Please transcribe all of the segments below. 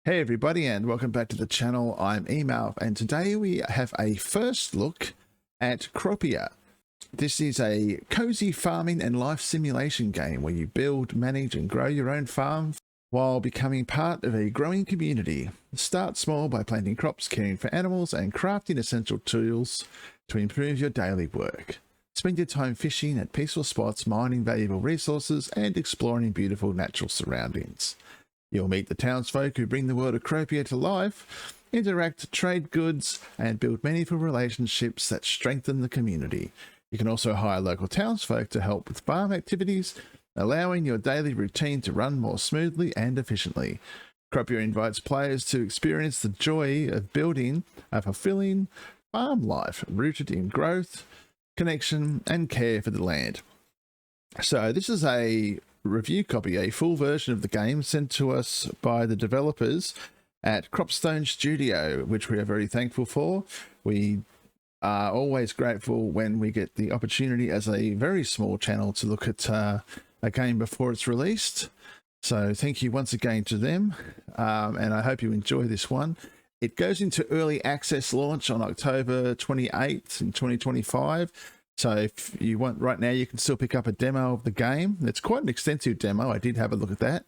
Hey everybody, and welcome back to the channel. I'm Email, and today we have a first look at Cropia. This is a cozy farming and life simulation game where you build, manage and grow your own farm while becoming part of a growing community. Start small by planting crops, caring for animals and crafting essential tools to improve your daily work. Spend your time fishing at peaceful spots, mining valuable resources and exploring beautiful natural surroundings. You'll meet the townsfolk who bring the world of Cropia to life, interact, trade goods, and build meaningful relationships that strengthen the community. You can also hire local townsfolk to help with farm activities, allowing your daily routine to run more smoothly and efficiently. Cropia invites players to experience the joy of building a fulfilling farm life rooted in growth, connection, and care for the land. So this is a review copy, a full version of the game sent to us by the developers at Cropstone Studio, which we are very thankful for. We are always grateful when we get the opportunity as a very small channel to look at a game before it's released. So thank you once again to them, and I hope you enjoy this one. It goes into early access launch on October 28th in 2025. So if you want right now, you can still pick up a demo of the game. It's quite an extensive demo. I did have a look at that,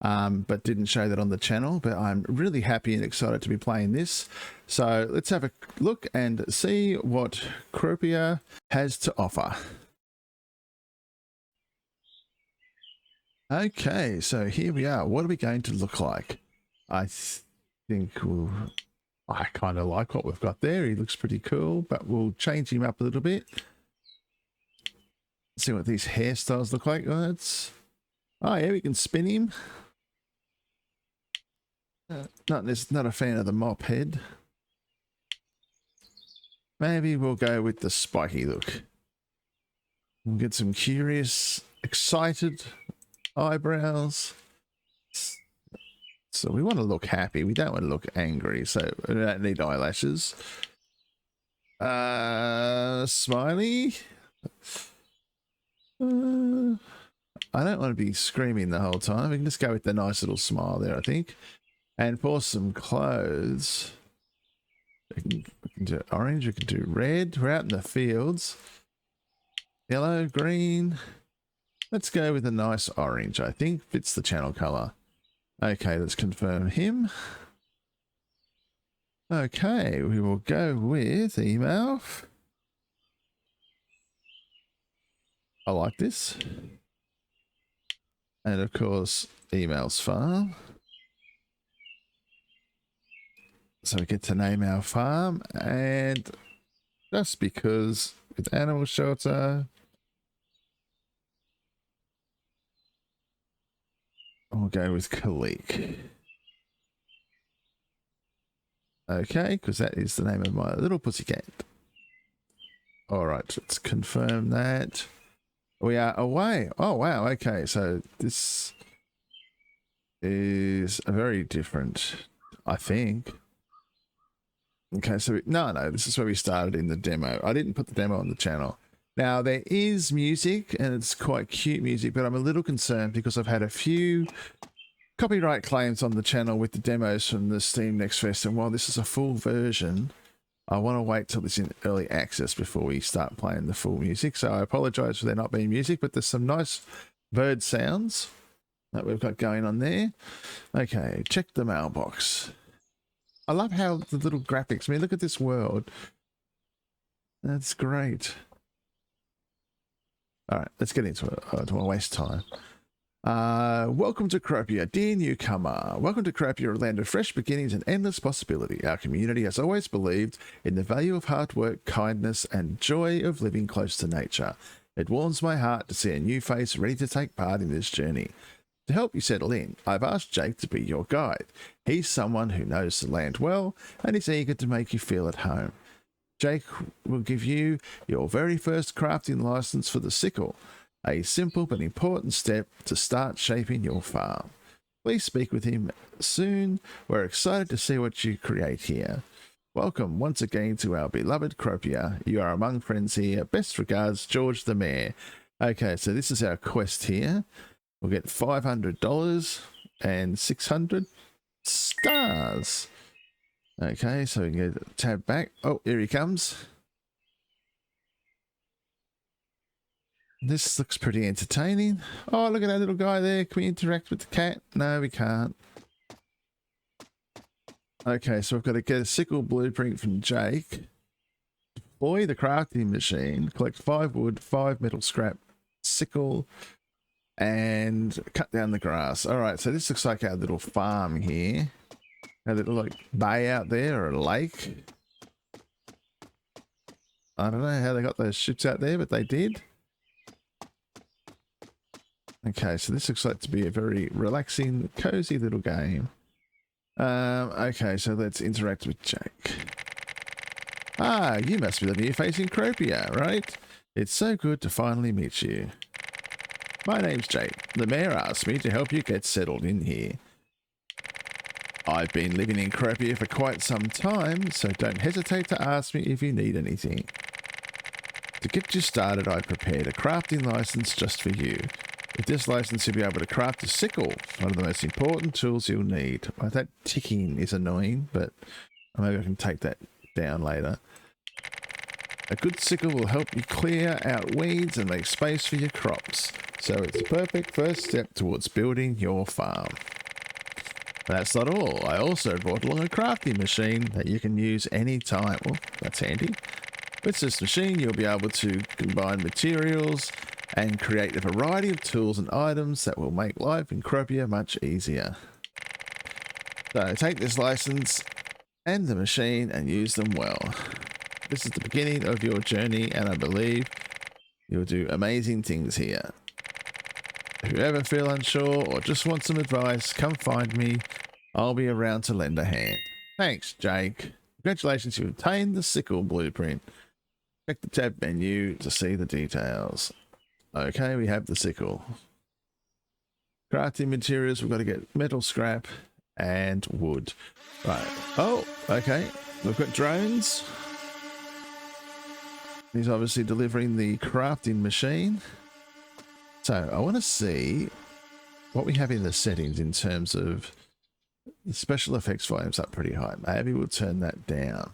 but didn't show that on the channel. But I'm really happy and excited to be playing this. So let's have a look and see what Cropia has to offer. Okay, so here we are. What are we going to look like? I think I kind of like what we've got there. He looks pretty cool, but we'll change him up a little bit. See what these hairstyles look like. Oh yeah, we can spin him. Not a fan of the mop head. Maybe we'll go with the spiky look. We'll get some curious, excited eyebrows. So we want to look happy. We don't want to look angry. So we don't need eyelashes. Smiley. I don't want to be screaming the whole time. We can just go with the nice little smile there, I think. And for some clothes, we can do orange, we can do red. We're out in the fields. Yellow, green. Let's go with a nice orange, I think. Fits the channel color. Okay, let's confirm him. Okay, we will go with email. I like this. And of course, email's farm. So we get to name our farm, and just because with animal shelter, I'll go with Cultivate. Okay, because that is the name of my little pussycat. All right, let's confirm that. We are away. Oh, wow. Okay, so this is a very different, I think. Okay, so no, this is where we started in the demo. I didn't put the demo on the channel. Now, there is music, and it's quite cute music, but I'm a little concerned because I've had a few copyright claims on the channel with the demos from the Steam Next Fest, and while this is a full version, I want to wait till it's in early access before we start playing the full music. So I apologize for there not being music, but there's some nice bird sounds that we've got going on there. Okay, check the mailbox. I love how the little graphics, I mean, look at this world. That's great. All right, let's get into it. I don't want to waste time. Welcome to Cropia, dear newcomer. Welcome to Cropia, a land of fresh beginnings and endless possibility. Our community has always believed in the value of hard work, kindness, and joy of living close to nature. It warms my heart to see a new face ready to take part in this journey. To help you settle in, I've asked Jake to be your guide. He's someone who knows the land well and is eager to make you feel at home. Jake will give you your very first crafting license for the sickle, a simple but important step to start shaping your farm. Please speak with him soon. We're excited to see what you create here. Welcome once again to our beloved Cropia. You are among friends here. Best regards, George the Mayor. Okay, so this is our quest here. We'll get $500 and $600. Start! bars. Okay, so we can get the tab back. Oh, here he comes. This looks pretty entertaining. Oh, look at that little guy there. Can we interact with the cat? No, we can't. Okay, so we've got to get a sickle blueprint from Jake. Deploy the crafting machine. Collect 5 wood, 5 metal scrap, sickle, and cut down the grass. All right, so this looks like our little farm here. A little like bay out there or a lake. I don't know how they got those ships out there, but they did. Okay, so this looks like to be a very relaxing, cozy little game. Okay, so let's interact with Jake. Ah, you must be the new face in Cropia, right? It's so good to finally meet you. My name's Jake. The mayor asked me to help you get settled in here. I've been living in Cropia for quite some time, so don't hesitate to ask me if you need anything. To get you started, I prepared a crafting license just for you. With this license, you'll be able to craft a sickle, one of the most important tools you'll need. Well, that ticking is annoying, but maybe I can take that down later. A good sickle will help you clear out weeds and make space for your crops, so it's a perfect first step towards building your farm. That's not all. I also brought along a crafting machine that you can use anytime. Well, that's handy. With this machine, you'll be able to combine materials and create a variety of tools and items that will make life in Cropia much easier. So take this license and the machine and use them well. This is the beginning of your journey, and I believe you'll do amazing things here. If you ever feel unsure or just want some advice, come find me. I'll be around to lend a hand. Thanks, Jake. Congratulations, you've obtained the sickle blueprint. Check the tab menu to see the details. Okay, we have the sickle. Crafting materials, we've got to get metal scrap and wood. Right. Oh, okay. We've got drones. He's obviously delivering the crafting machine. So I want to see what we have in the settings in terms of the special effects volume's up pretty high. Maybe we'll turn that down.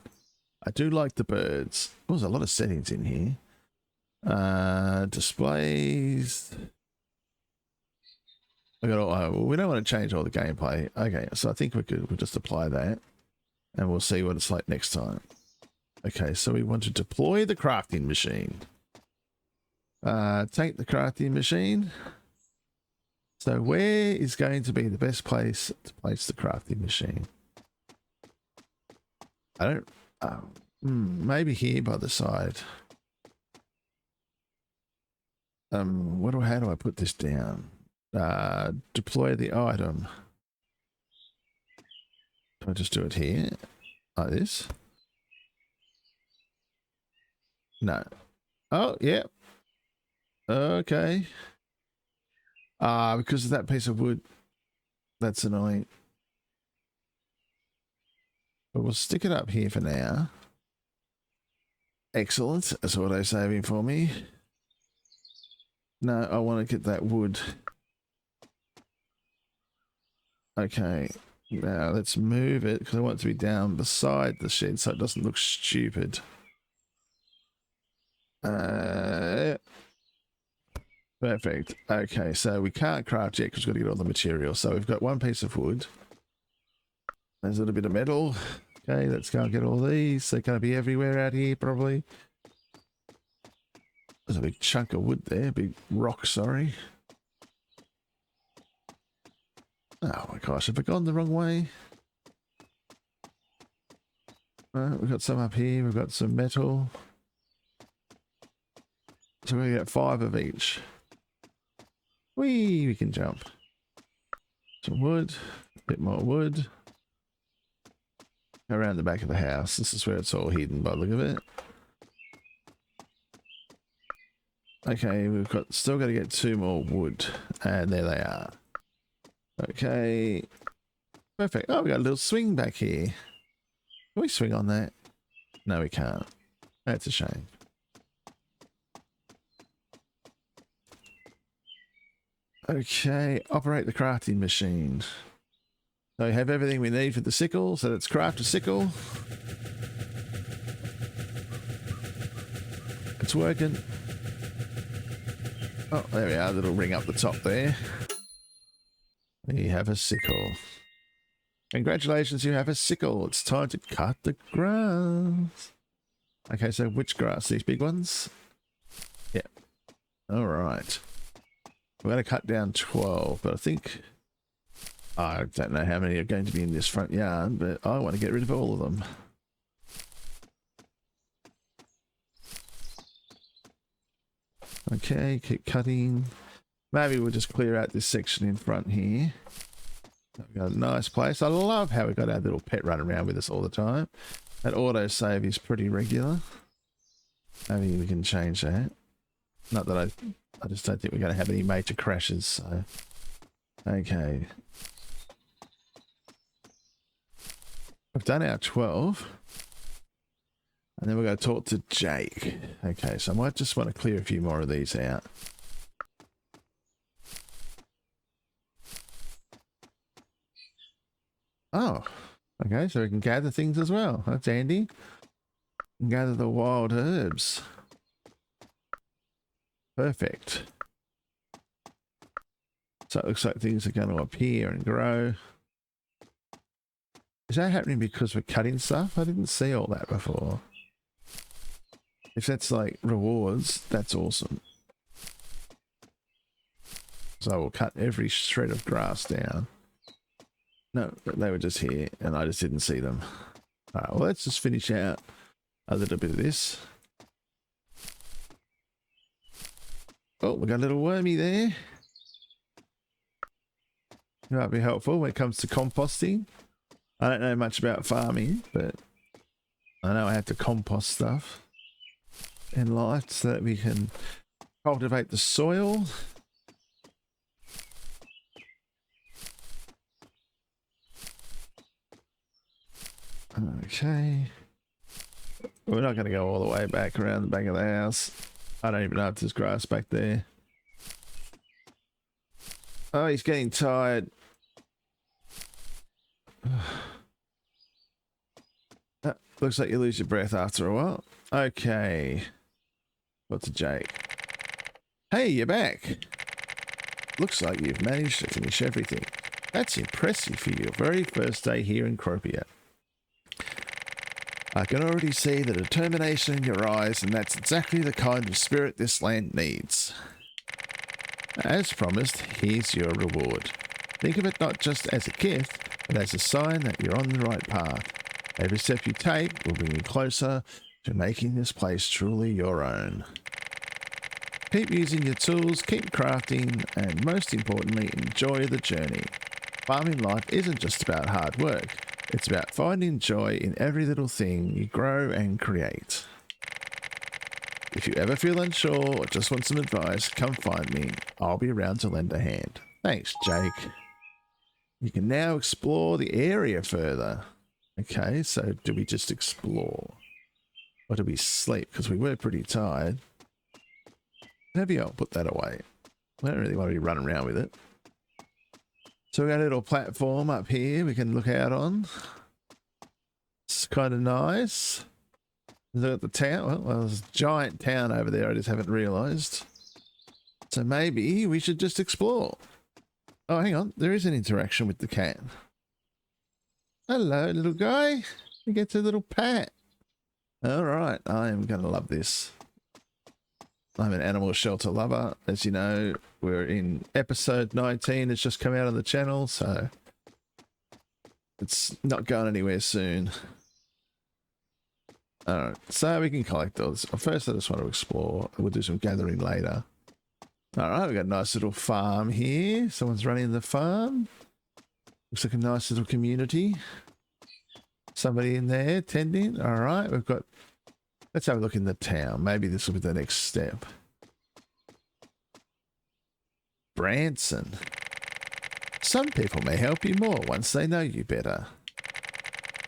I do like the birds. Oh, there's a lot of settings in here. Displays. We don't want to change all the gameplay. Okay, so I think we'll just apply that and we'll see what it's like next time. Okay, so we want to deploy the crafting machine. Take the crafting machine. So where is going to be the best place to place the crafting machine? I don't... maybe here by the side. How do I put this down? Deploy the item. Do I just do it here? Like this? No. Oh, yeah. Okay. Because of that piece of wood. That's annoying. But we'll stick it up here for now. Excellent. That's auto saving for me. No, I want to get that wood. Okay. Now let's move it because I want it to be down beside the shed so it doesn't look stupid. Perfect. Okay, so we can't craft yet because we've got to get all the materials. So we've got one piece of wood. There's a little bit of metal. Okay, let's go and get all these. They're going to be everywhere out here, probably. There's a big chunk of wood there. Big rock, sorry. Oh my gosh, have I gone the wrong way? We've got some up here. We've got some metal. So we get 5 of each. Whee! We can jump. Some wood. A bit more wood. Around the back of the house. This is where it's all hidden by the look of it. Okay, we've still got to get 2 more wood. And there they are. Okay. Perfect. Oh, we got a little swing back here. Can we swing on that? No, we can't. That's a shame. Okay, operate the crafting machine. So we have everything we need for the sickle. So let's craft a sickle. It's working. Oh, there we are. Little ring up the top there. We have a sickle. Congratulations, you have a sickle. It's time to cut the grass. Okay, so which grass? These big ones? Yeah. All right. We're going to cut down 12, but I think... I don't know how many are going to be in this front yard, but I want to get rid of all of them. Okay, keep cutting. Maybe we'll just clear out this section in front here. We've got a nice place. I love how we've got our little pet run around with us all the time. That autosave is pretty regular. Maybe we can change that. Not that I just don't think we're going to have any major crashes, so... Okay. We've done our 12. And then we're going to talk to Jake. Okay, so I might just want to clear a few more of these out. Oh, okay, so we can gather things as well. That's handy. Gather the wild herbs. Perfect. So it looks like things are going to appear and grow. Is that happening because we're cutting stuff? I didn't see all that before. If that's like rewards, that's awesome. So we'll cut every shred of grass down. No, they were just here and I just didn't see them. All right, well, let's just finish out a little bit of this. Oh, we got a little wormy there. It might be helpful when it comes to composting. I don't know much about farming, but I know I have to compost stuff in life so that we can cultivate the soil. Okay. We're not going to go all the way back around the back of the house. I don't even know if there's grass back there. Oh, he's getting tired. Looks like you lose your breath after a while. Okay. What's a Jake? Hey, you're back. Looks like you've managed to finish everything. That's impressive for your very first day here in Cropia. I can already see the determination in your eyes, and that's exactly the kind of spirit this land needs. As promised, here's your reward. Think of it not just as a gift, but as a sign that you're on the right path. Every step you take will bring you closer to making this place truly your own. Keep using your tools, keep crafting, and most importantly, enjoy the journey. Farming life isn't just about hard work. It's about finding joy in every little thing you grow and create. If you ever feel unsure or just want some advice, come find me. I'll be around to lend a hand. Thanks, Jake. You can now explore the area further. Okay, so do we just explore? Or do we sleep? Because we were pretty tired. Maybe I'll put that away. I don't really want to be running around with it. So we got a little platform up here we can look out on. It's kind of nice. Look at the town. Well, there's a giant town over there. I just haven't realized. So maybe we should just explore. Oh, hang on. There is an interaction with the cat. Hello, little guy. You get a little pat. All right. I am going to love this. I'm an animal shelter lover. As you know, we're in episode 19. It's just come out on the channel, so it's not going anywhere soon. Alright, so we can collect those. First, I just want to explore. We'll do some gathering later. Alright, we've got a nice little farm here. Someone's running the farm. Looks like a nice little community. Somebody in there tending. Alright, we've got... Let's have a look in the town. Maybe this will be the next step. Branson. Some people may help you more once they know you better.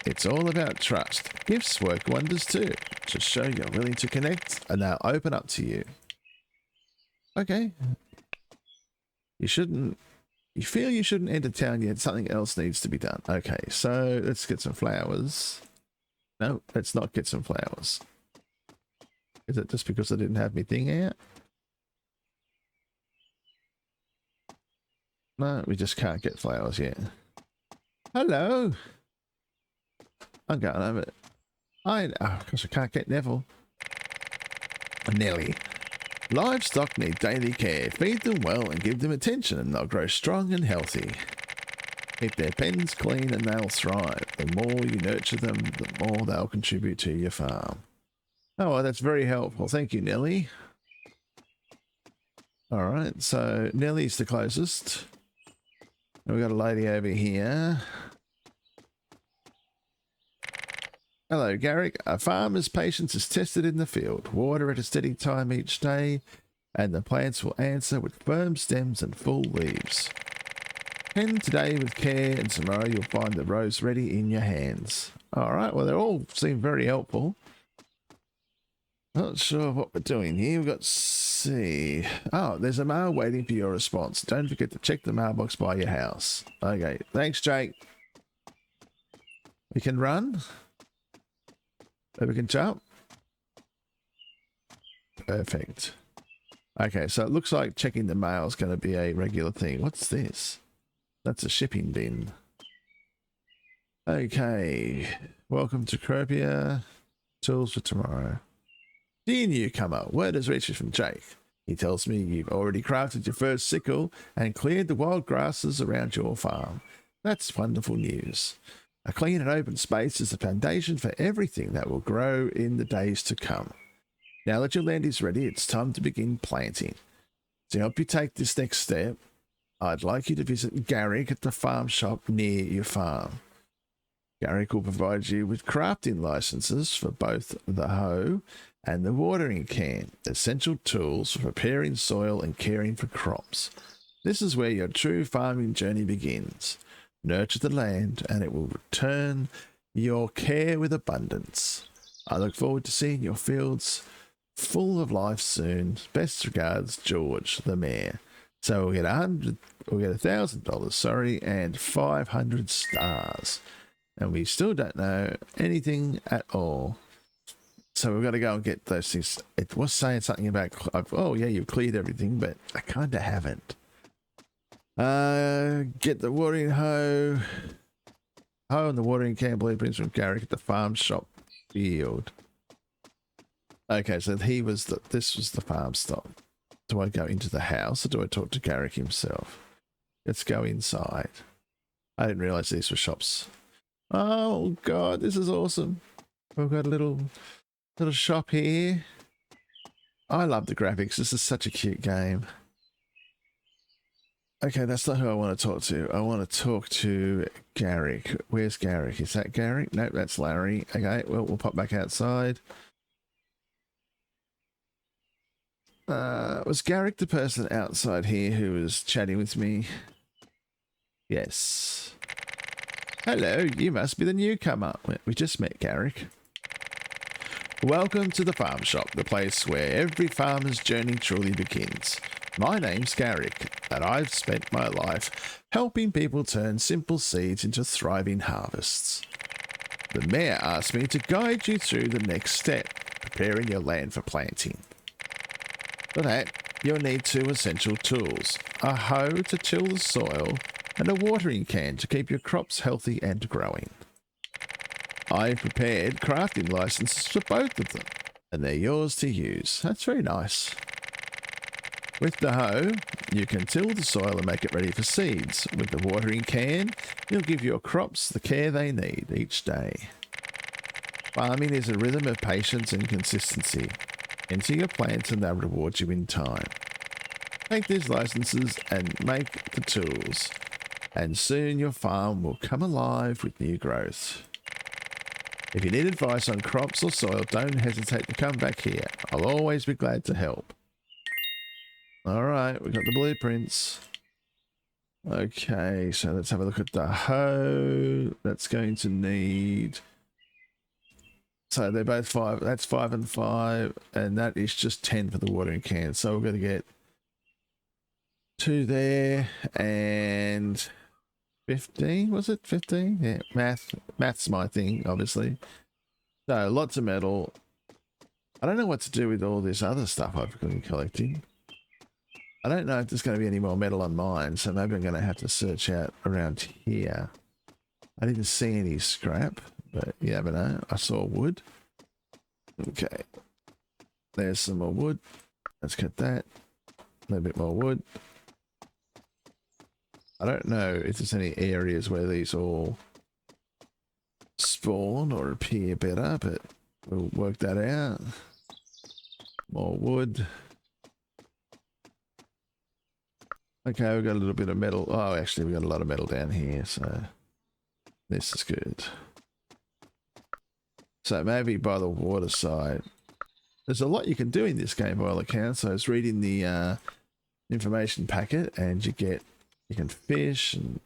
It's all about trust. Gifts work wonders too. Just show you're willing to connect and they'll open up to you. Okay. You shouldn't You feel you shouldn't enter town yet. Something else needs to be done. Okay, so let's get some flowers. No, let's not get some flowers. Is it just because I didn't have my thing out? No, we just can't get flowers yet. Hello. I'm going over it. Because I can't get Neville. Nelly. Livestock need daily care. Feed them well and give them attention and they'll grow strong and healthy. Keep their pens clean and they'll thrive. The more you nurture them, the more they'll contribute to your farm. Oh, well, that's very helpful. Thank you, Nelly. All right, so Nelly's the closest. We've got a lady over here. Hello, Garrick. A farmer's patience is tested in the field. Water at a steady time each day, and the plants will answer with firm stems and full leaves. Tend today with care, and tomorrow you'll find the rose ready in your hands. All right, well, they all seem very helpful. Not sure what we're doing here. We've got C. Oh, there's a mail waiting for your response. Don't forget to check the mailbox by your house. Okay, thanks, Jake. We can run. We can jump. Perfect. Okay, so it looks like checking the mail is going to be a regular thing. What's this? That's a shipping bin. Okay. Welcome to Cropia. Tools for tomorrow. Dear newcomer, word has reached me from Jake. He tells me you've already crafted your first sickle and cleared the wild grasses around your farm. That's wonderful news. A clean and open space is the foundation for everything that will grow in the days to come. Now that your land is ready, it's time to begin planting. To help you take this next step, I'd like you to visit Garrick at the farm shop near your farm. Garrick will provide you with crafting licenses for both the hoe and the watering can, essential tools for preparing soil and caring for crops. This is where your true farming journey begins. Nurture the land and it will return your care with abundance. I look forward to seeing your fields full of life soon. Best regards, George, the mayor. So we'll get $1,000, sorry, and 500 stars. And we still don't know anything at all. So we've got to go and get those things. It was saying something about, oh yeah, you've cleared everything, but I kind of haven't. Get the watering hoe. Hoe and the watering can blueprints from Garrick at the farm shop field. Okay, so this was the farm stop. Do I go into the house or do I talk to Garrick himself? Let's go inside. I didn't realize these were shops. Oh god, this is awesome. We've got a little shop here. I love the graphics. This is such a cute game. Okay, that's not who I want to talk to. I want to talk to Garrick. Where's Garrick? Is that Garrick? Nope, that's Larry. Okay, well, we'll pop back outside. Was Garrick the person outside here who was chatting with me? Yes. Hello, you must be the newcomer. We just met, Garrick. Welcome to the farm shop, the place where every farmer's journey truly begins. My name's Garrick, and I've spent my life helping people turn simple seeds into thriving harvests. The mayor asked me to guide you through the next step, preparing your land for planting. For that, you'll need two essential tools, a hoe to till the soil and a watering can to keep your crops healthy and growing. I've prepared crafting licenses for both of them, and they're yours to use. That's very nice. With the hoe, you can till the soil and make it ready for seeds. With the watering can, you'll give your crops the care they need each day. Farming is a rhythm of patience and consistency. Enter your plants and they'll reward you in time. Take these licenses and make the tools, and soon your farm will come alive with new growth. If you need advice on crops or soil, don't hesitate to come back here. I'll always be glad to help. Alright, we've got the blueprints. Okay, so let's have a look at the hoe. That's going to need... So they're both 5. That's 5 and 5, and that is just 10 for the watering can. So we're going to get 2 there, and 15, was it 15? Yeah, math's my thing, obviously. So lots of metal. I don't know what to do with all this other stuff I've been collecting. I don't know if there's going to be any more metal on mine, so maybe I'm going to have to search out around here. I didn't see any scrap, but you never know. I saw wood. Okay. There's some more wood. Let's get that. A little bit more wood. I don't know if there's any areas where these all spawn or appear better, but we'll work that out. More wood. Okay, we've got a little bit of metal. Oh, actually, we've got a lot of metal down here, so this is good. So maybe by the water side. There's a lot you can do in this game by all accounts. So I was reading the information packet, and you can fish and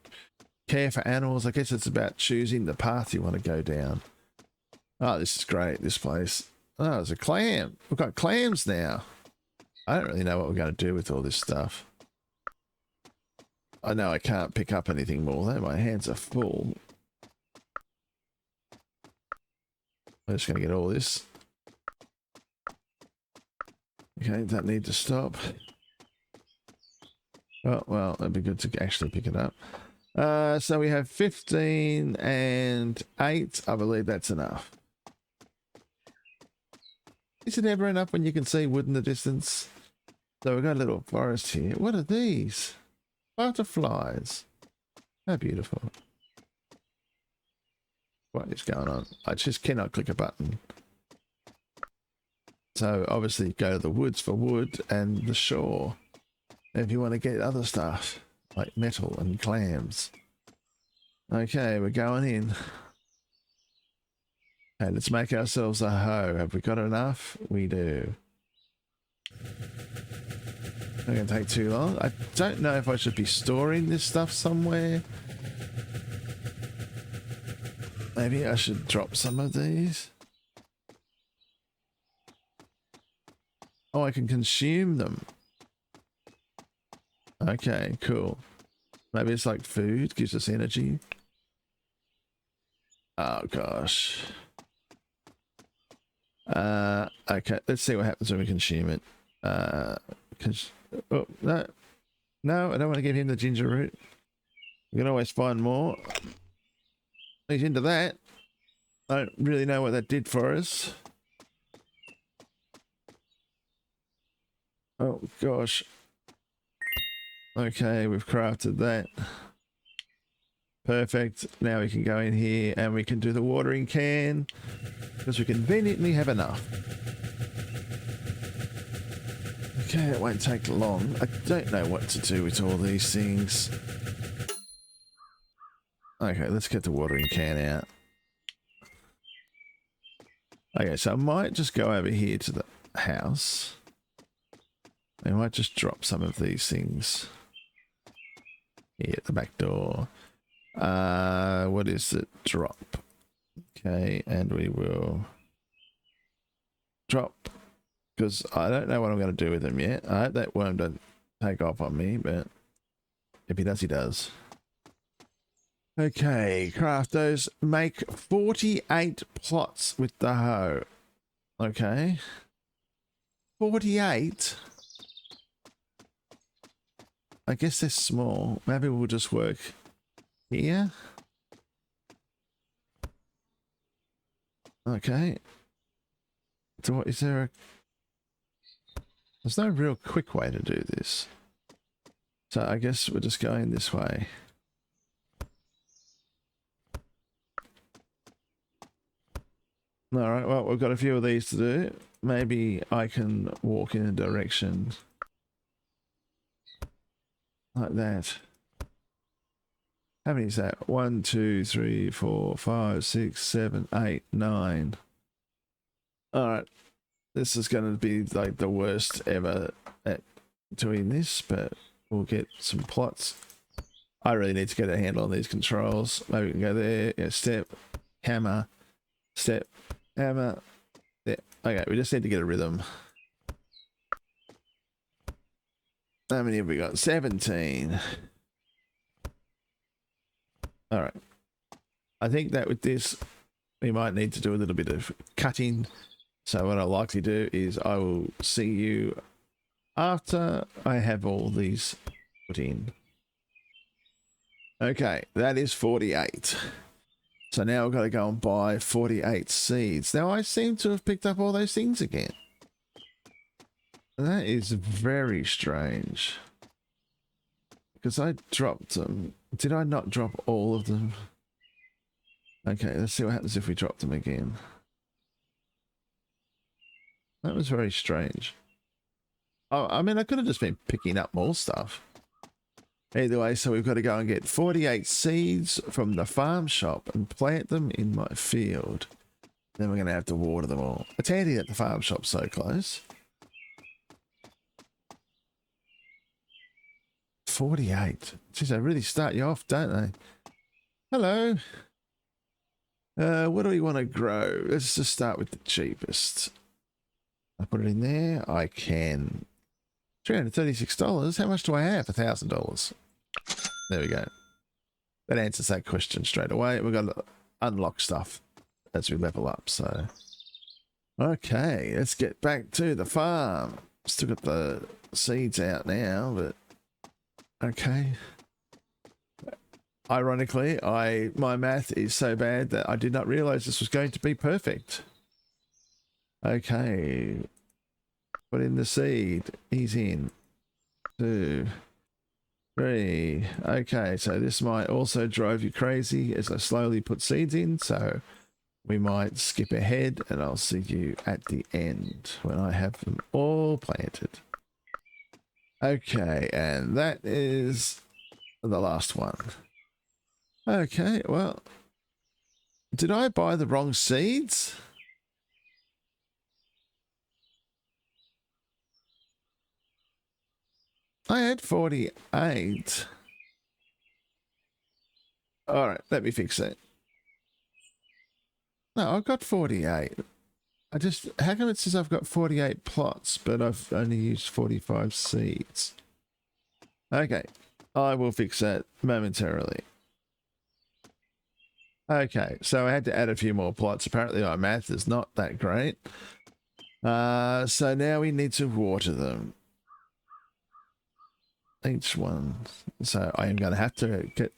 care for animals. I guess it's about choosing the path you want to go down. Oh, this is great, this place. Oh, there's a clam. We've got clams now. I don't really know what we're going to do with all this stuff. I know I can't pick up anything more though. My hands are full. I'm just going to get all this. Okay, don't need to stop. Oh, well, it'd be good to actually pick it up. So we have 15 and 8. I believe that's enough. Is it ever enough when you can see wood in the distance? So we've got a little forest here. What are these? Butterflies. How beautiful. What is going on? I just cannot click a button. So obviously go to the woods for wood and the shore if you want to get other stuff like metal and clams. Okay, we're going in. Okay, let's make ourselves a hoe. Have we got enough? We do. Not going to take too long. I don't know if I should be storing this stuff somewhere. Maybe I should drop some of these. Oh, I can consume them. Okay, cool. Maybe it's like food, gives us energy. Oh, gosh. Okay, let's see what happens when we consume it. Oh, no. No, I don't want to give him the ginger root. We can always find more. He's into that. I don't really know what that did for us. Oh, gosh. Okay, we've crafted that. Perfect. Now we can go in here and we can do the watering can because we conveniently have enough. Okay, it won't take long. I don't know what to do with all these things. Okay, let's get the watering can out. Okay, so I might just go over here to the house. I might just drop some of these things here at the back door. What is it? Drop. Okay, and we will drop because I don't know what I'm going to do with them yet. I hope that worm doesn't take off on me, but if he does, he does. Okay, craft those. Make 48 plots with the hoe. Okay. 48? I guess they're small. Maybe we'll just work here. Okay. So what is there? There's no real quick way to do this. So I guess we're just going this way. All right, well, we've got a few of these to do. Maybe I can walk in a direction like that. How many is that? 1, 2, 3, 4, 5, 6, 7, 8, 9. All right. This is going to be like the worst ever at doing this, but we'll get some plots. I really need to get a handle on these controls. Maybe we can go there. Yeah, step, hammer, step, hammer. There. Okay, we just need to get a rhythm. How many have we got? 17. All right. I think that with this, we might need to do a little bit of cutting. So what I'll likely do is I will see you after I have all these put in. Okay, that is 48. So now I've got to go and buy 48 seeds. Now I seem to have picked up all those things again. That is very strange. Because I dropped them. Did I not drop all of them? Okay, let's see what happens if we drop them again. That was very strange. Oh, I mean, I could have just been picking up more stuff. Either way, so we've got to go and get 48 seeds from the farm shop and plant them in my field. Then we're going to have to water them all. It's handy that the farm shop's so close. 48. Geez, they really start you off, don't they? Hello. What do we want to grow? Let's just start with the cheapest. I put it in there. I can. $336. How much do I have? $1,000. There we go. That answers that question straight away. We've got to unlock stuff as we level up. So, okay, let's get back to the farm. Still got the seeds out now, but okay. Ironically, my math is so bad that I did not realize this was going to be perfect. Okay. Put in the seed. He's in. 2, 3. Okay, so this might also drive you crazy as I slowly put seeds in, so we might skip ahead and I'll see you at the end when I have them all planted. Okay, and that is the last one. Okay, well, did I buy the wrong seeds? I had 48. All right, let me fix that. No, I've got 48. How come it says I've got 48 plots, but I've only used 45 seeds? Okay, I will fix that momentarily. Okay, so I had to add a few more plots. Apparently my math is not that great. So now we need to water them. Each one. So I am going to have to get...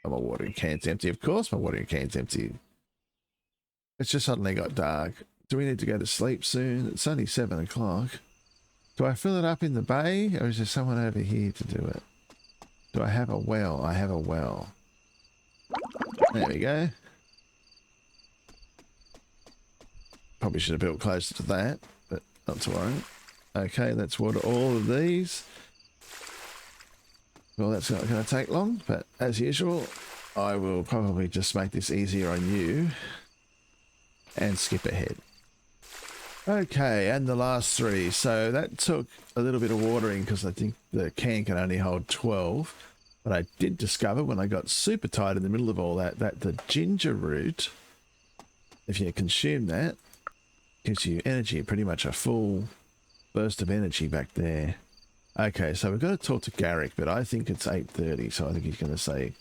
Oh, my watering can's empty. Of course my watering can's empty. It's just suddenly got dark. Do we need to go to sleep soon? It's only 7 o'clock. Do I fill it up in the bay? Or is there someone over here to do it? Do I have a well? I have a well. There we go. Probably should have built closer to that, but not to worry. Okay, let's water all of these. Well, that's not going to take long, but as usual, I will probably just make this easier on you and skip ahead. Okay, and the last 3. So that took a little bit of watering because I think the can can only hold 12. But I did discover when I got super tight in the middle of all that, that the ginger root, if you consume that, gives you energy, pretty much a full burst of energy back there. Okay, so we've got to talk to Garrick, but I think it's 8:30, so I think he's going to say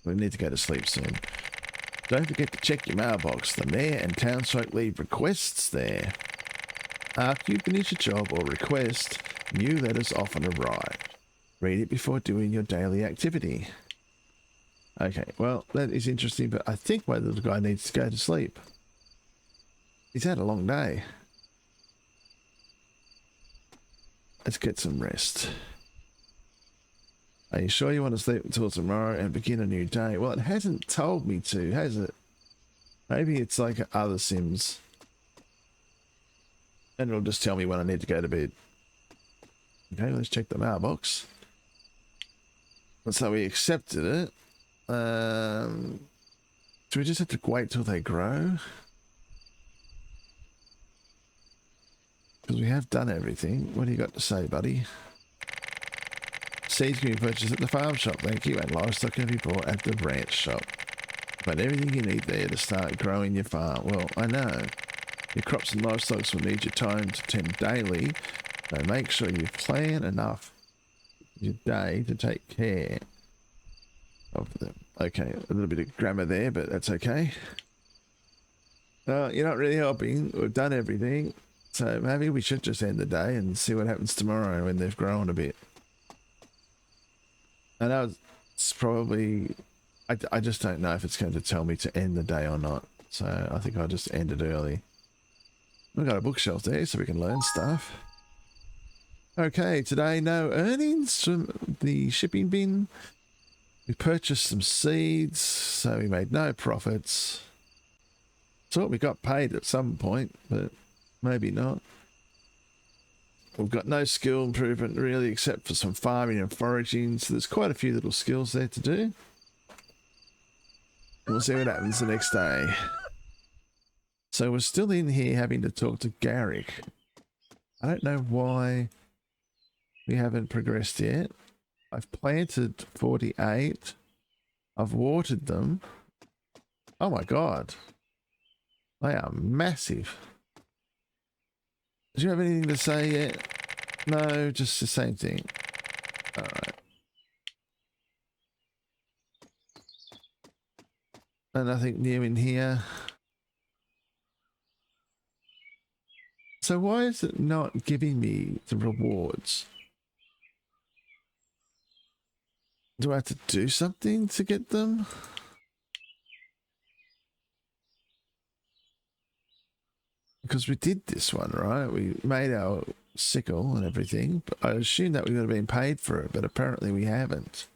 we need to go to sleep soon. Don't forget to check your mailbox. The mayor and townsfolk leave requests there. After you finish a job or request, new letters often arrive. Read it before doing your daily activity. Okay, well, that is interesting, but I think my little guy needs to go to sleep. He's had a long day. Let's get some rest. Are you sure you want to sleep until tomorrow and begin a new day? Well, it hasn't told me to, has it? Maybe it's like other Sims. And it'll just tell me when I need to go to bed. Okay, let's check the mailbox. So we accepted it. Do we just have to wait till they grow? Because we have done everything. What do you got to say, buddy? Seeds can be purchased at the farm shop, thank you, and livestock can be bought at the ranch shop. But everything you need there to start growing your farm. Well, I know. Your crops and livestock will need your time to tend daily, So make sure you plan enough your day to take care of them. Okay, a little bit of grammar there, but that's okay. You're not really helping. We've done everything. So maybe we should just end the day and see what happens tomorrow when they've grown a bit. I know it's probably... I just don't know if it's going to tell me to end the day or not. So I think I'll just end it early. We've got a bookshelf there so we can learn stuff. Okay, today no earnings from the shipping bin. We purchased some seeds, so we made no profits. Thought we got paid at some point, but maybe not. We've got no skill improvement really, except for some farming and foraging, so there's quite a few little skills there to do. We'll see what happens the next day. So we're still in here having to talk to Garrick. I don't know why we haven't progressed yet. I've planted 48. I've watered them. Oh my god. They are massive. Do you have anything to say yet? No, just the same thing. Alright. And nothing new in here. So why is it not giving me the rewards? Do I have to do something to get them? Because we did this one, right? We made our sickle and everything. But I assume that we would have been paid for it, but apparently we haven't.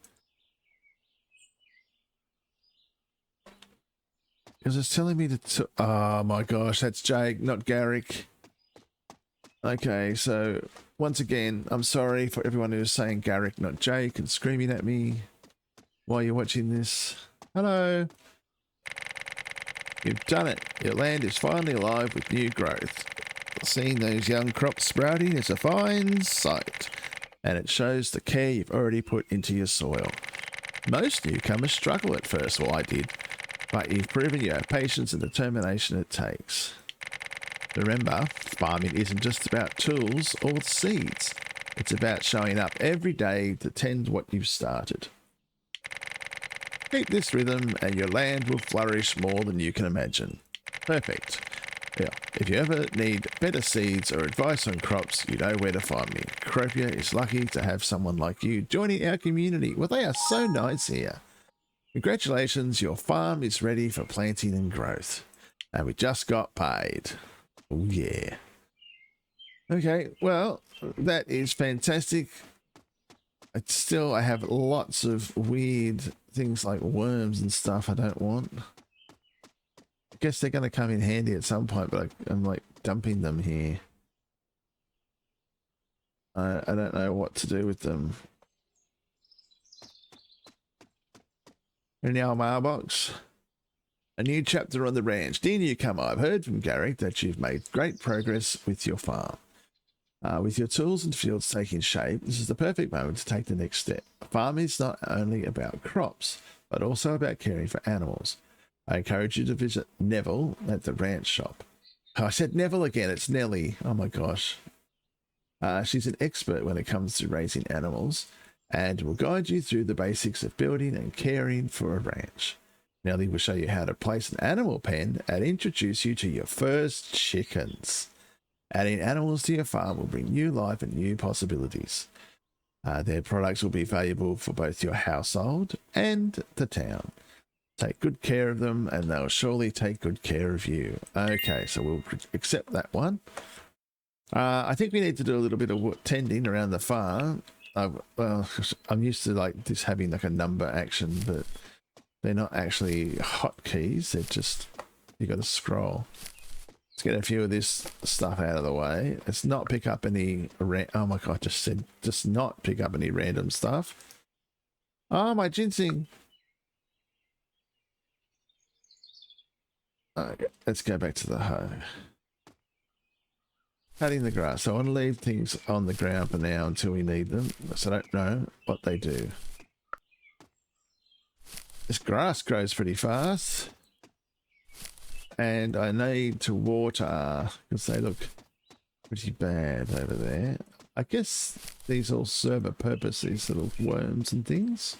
Because it's telling me to... Oh my gosh, that's Jake, not Garrick. Okay, so once again, I'm sorry for everyone who's saying Garrick, not Jake, and screaming at me while you're watching this. Hello. You've done it. Your land is finally alive with new growth. Seeing those young crops sprouting is a fine sight, and it shows the care you've already put into your soil. Most newcomers struggle at first, well I did, but you've proven you have patience and determination it takes. Remember, farming isn't just about tools or seeds. It's about showing up every day to tend what you've started. Keep this rhythm and your land will flourish more than you can imagine. Perfect. Yeah, if you ever need better seeds or advice on crops, you know where to find me. Cropia is lucky to have someone like you joining our community. Well, they are so nice here. Congratulations, your farm is ready for planting and growth. And we just got paid. Oh yeah. Okay, well, that is fantastic. I have lots of weird things like worms and stuff I don't want. I guess they're going to come in handy at some point, but I'm like dumping them here. I don't know what to do with them. In our mailbox. A new chapter on the ranch. Dear newcomer, I've heard from Garrick that you've made great progress with your farm. With your tools and fields taking shape, this is the perfect moment to take the next step. Farming is not only about crops, but also about caring for animals. I encourage you to visit Neville at the ranch shop. Oh, I said Neville again, it's Nellie. Oh my gosh. She's an expert when it comes to raising animals and will guide you through the basics of building and caring for a ranch. Nellie will show you how to place an animal pen and introduce you to your first chickens. Adding animals to your farm will bring new life and new possibilities. Their products will be valuable for both your household and the town. Take good care of them and they'll surely take good care of you. Okay, so we'll accept that one. I think we need to do a little bit of tending around the farm. Well, I'm used to like this having like a number action, but they're not actually hotkeys. They're just, you got to scroll. Let's get a few of this stuff out of the way. Let's not pick up any... Oh my god, just said just not pick up any random stuff. Oh, my ginseng. Okay, let's go back to the hoe. Cutting the grass. So I want to leave things on the ground for now until we need them. So I don't know what they do. This grass grows pretty fast. And I need to water because they look pretty bad over there. I guess these all serve a purpose, these little worms and things.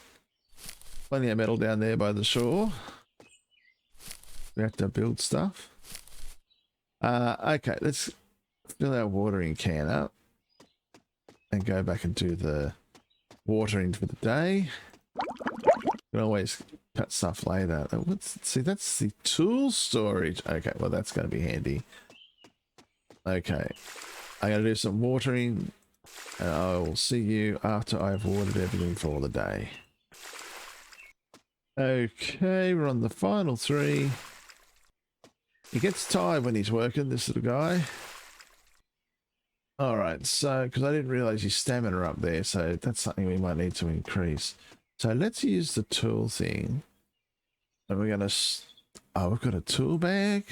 Plenty of metal down there by the shore. We have to build stuff. Okay, let's fill our watering can up and go back and do the watering for the day. You can always cut stuff later. See, that's the tool storage. Okay, well, that's going to be handy. Okay, I'm going to do some watering, and I will see you after I've watered everything for the day. Okay, we're on the final 3. He gets tired when he's working, this little guy. Alright, so, because I didn't realize his stamina up there, so that's something we might need to increase. So let's use the tool thing. And we're going to... Oh, we've got a tool bag?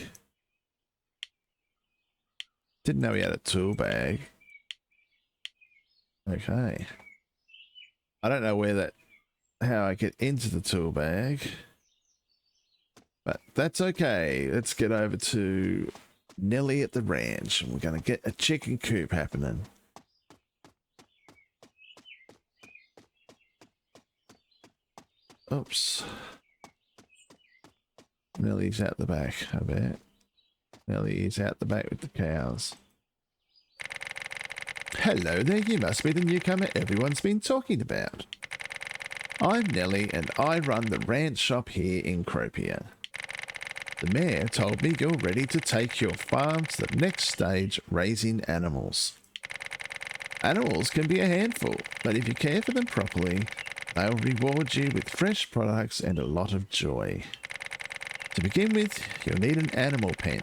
Didn't know we had a tool bag. Okay. I don't know where that... how I get into the tool bag. But that's okay. Let's get over to Nelly at the ranch. And we're going to get a chicken coop happening. Oops. Nelly's out the back, I bet. Nelly is out the back with the cows. Hello there, you must be the newcomer everyone's been talking about. I'm Nelly and I run the ranch shop here in Cropia. The mayor told me you're ready to take your farm to the next stage, raising animals. Animals can be a handful, but if you care for them properly, they'll reward you with fresh products and a lot of joy. To begin with, you'll need an animal pen.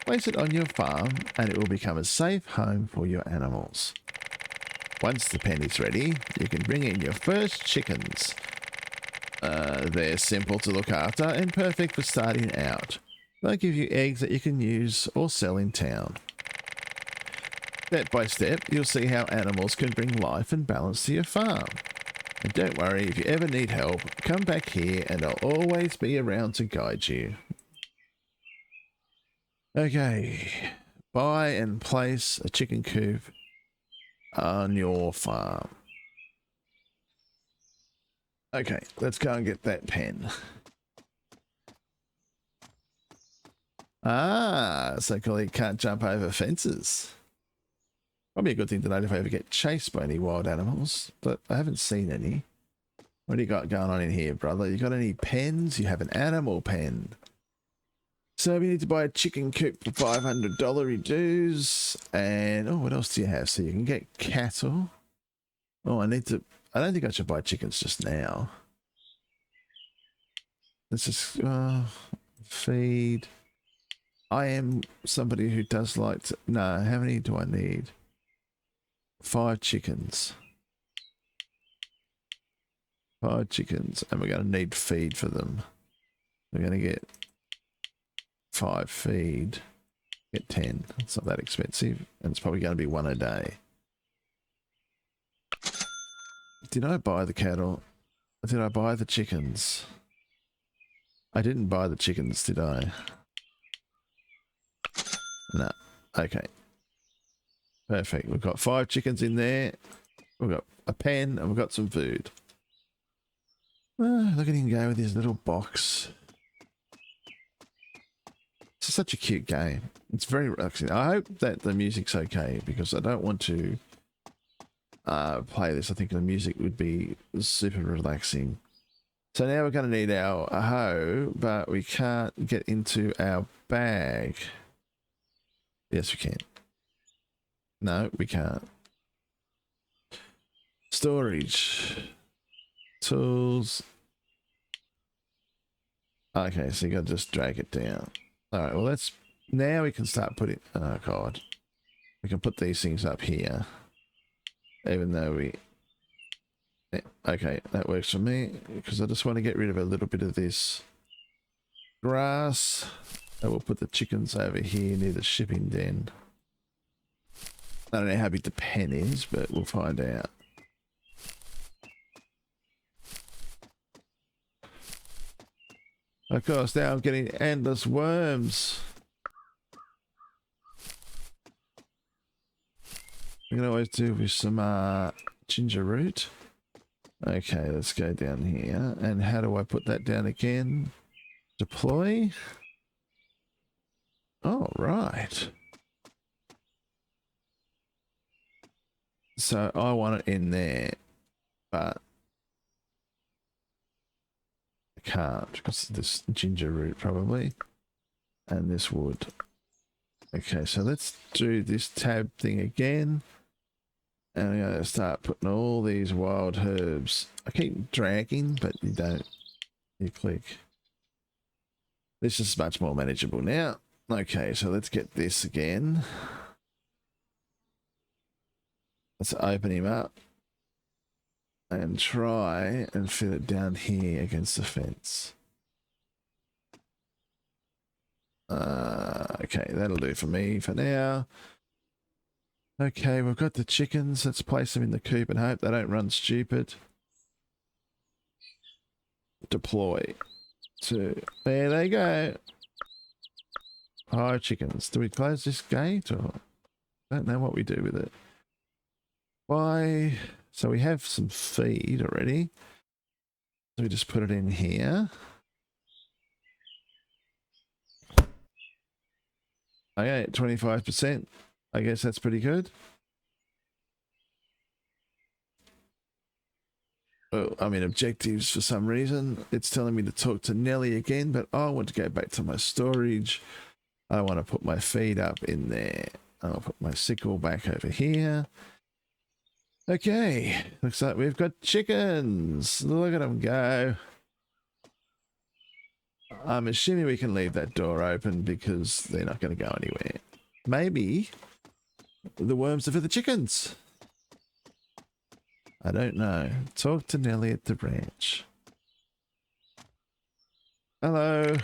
Place it on your farm and it will become a safe home for your animals. Once the pen is ready, you can bring in your first chickens. They're simple to look after and perfect for starting out. They'll give you eggs that you can use or sell in town. Step by step, you'll see how animals can bring life and balance to your farm. And don't worry, if you ever need help, come back here and I'll always be around to guide you. Okay, buy and place a chicken coop on your farm. Okay, let's go and get that pen. Ah, so Colleague can't jump over fences. Probably a good thing to know if I ever get chased by any wild animals, but I haven't seen any. What do you got going on in here, brother? You got any pens? You have an animal pen. So we need to buy a chicken coop for $500 dues. And, oh, what else do you have? So you can get cattle. Oh, I don't think I should buy chickens just now. Let's just feed. I am somebody who does like to... No, how many do I need? 5 chickens. 5 chickens. And we're going to need feed for them. We're going to get 5 feed. Get 10. It's not that expensive. And it's probably going to be 1 a day. Did I buy the cattle? Did I buy the chickens? I didn't buy the chickens, did I? No. Okay. Perfect. We've got 5 chickens in there. We've got a pen and we've got some food. Oh, look at him go with his little box. It's such a cute game. It's very relaxing. I hope that the music's okay because I don't want to play this. I think the music would be super relaxing. So now we're going to need our hoe, but we can't get into our bag. Yes, we can. No, we can't. Storage. Tools. Okay, so you got to just drag it down. All right, well, let's... Now we can start putting... Oh, God. We can put these things up here. Even though we... Okay, that works for me. Because I just want to get rid of a little bit of this grass. And we'll put the chickens over here near the shipping den. I don't know how big the pen is, but we'll find out. Of course, now I'm getting endless worms. We can always do with some ginger root. Okay, let's go down here. And how do I put that down again? Deploy. Oh, right. So I want it in there, but I can't because of this ginger root probably. And this wood. Okay, so let's do this tab thing again. And I'm going to start putting all these wild herbs. I keep dragging, but you don't. You click. This is much more manageable now. Okay, so let's get this again. Let's open him up. And try and fit it down here against the fence. Okay, that'll do for me for now. Okay, we've got the chickens. Let's place them in the coop and hope they don't run stupid. Deploy. There they go. Hi, chickens. Do we close this gate or I don't know what we do with it? Why? So we have some feed already. So we just put it in here. Okay, 25%. I guess that's pretty good. Well, I'm in objectives for some reason. It's telling me to talk to Nelly again, but I want to go back to my storage. I want to put my feed up in there. I'll put my sickle back over here. Okay, looks like we've got chickens. Look at them go. I'm assuming we can leave that door open because they're not going to go anywhere. Maybe the worms are for the chickens. I don't know. Talk to Nelly at the ranch. Hello.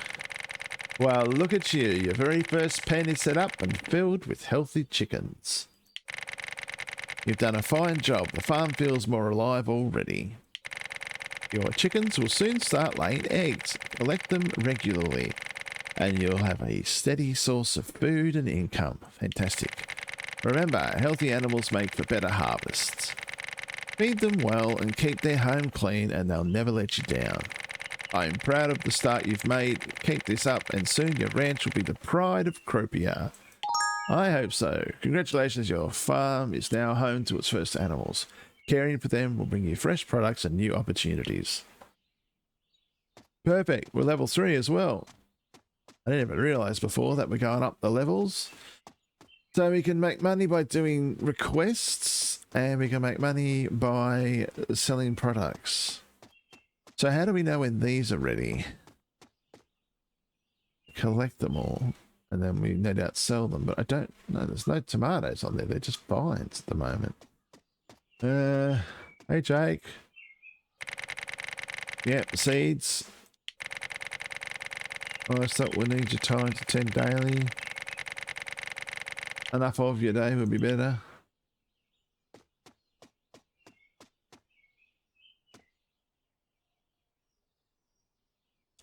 Well, look at you. Your very first pen is set up and filled with healthy chickens. You've done a fine job. The farm feels more alive already. Your chickens will soon start laying eggs. Collect them regularly, and you'll have a steady source of food and income. Fantastic. Remember, healthy animals make for better harvests. Feed them well and keep their home clean, and they'll never let you down. I'm proud of the start you've made. Keep this up, and soon your ranch will be the pride of Cropia. I hope so. Congratulations, your farm is now home to its first animals. Caring for them will bring you fresh products and new opportunities. Perfect. We're level 3 as well. I didn't even realize before that we're going up the levels. So we can make money by doing requests, and we can make money by selling products. So how do we know when these are ready? Collect them all, and then we no doubt sell them. But I don't know. There's no tomatoes on there. They're just vines at the moment. Hey Jake. Yep, seeds. I thought we need your time to tend daily. Enough of your day would be better.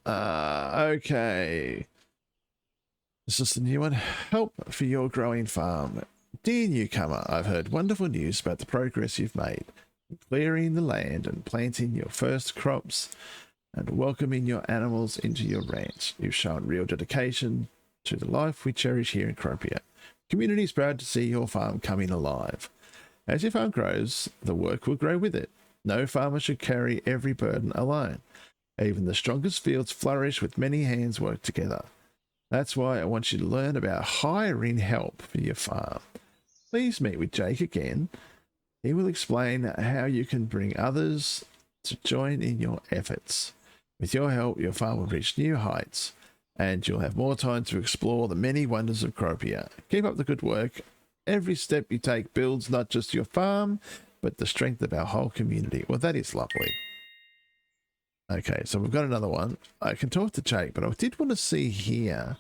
Okay. This is the new one. Help for your growing farm. Dear newcomer, I've heard wonderful news about the progress you've made. Clearing the land and planting your first crops and welcoming your animals into your ranch. You've shown real dedication to the life we cherish here in Cropia. Community is proud to see your farm coming alive. As your farm grows, the work will grow with it. No farmer should carry every burden alone. Even the strongest fields flourish with many hands work together. That's why I want you to learn about hiring help for your farm. Please meet with Jake again. He will explain how you can bring others to join in your efforts. With your help, your farm will reach new heights, and you'll have more time to explore the many wonders of Cropia. Keep up the good work. Every step you take builds not just your farm, but the strength of our whole community. Well, that is lovely. Okay, so we've got another one. I can talk to Jake, but I did want to see here.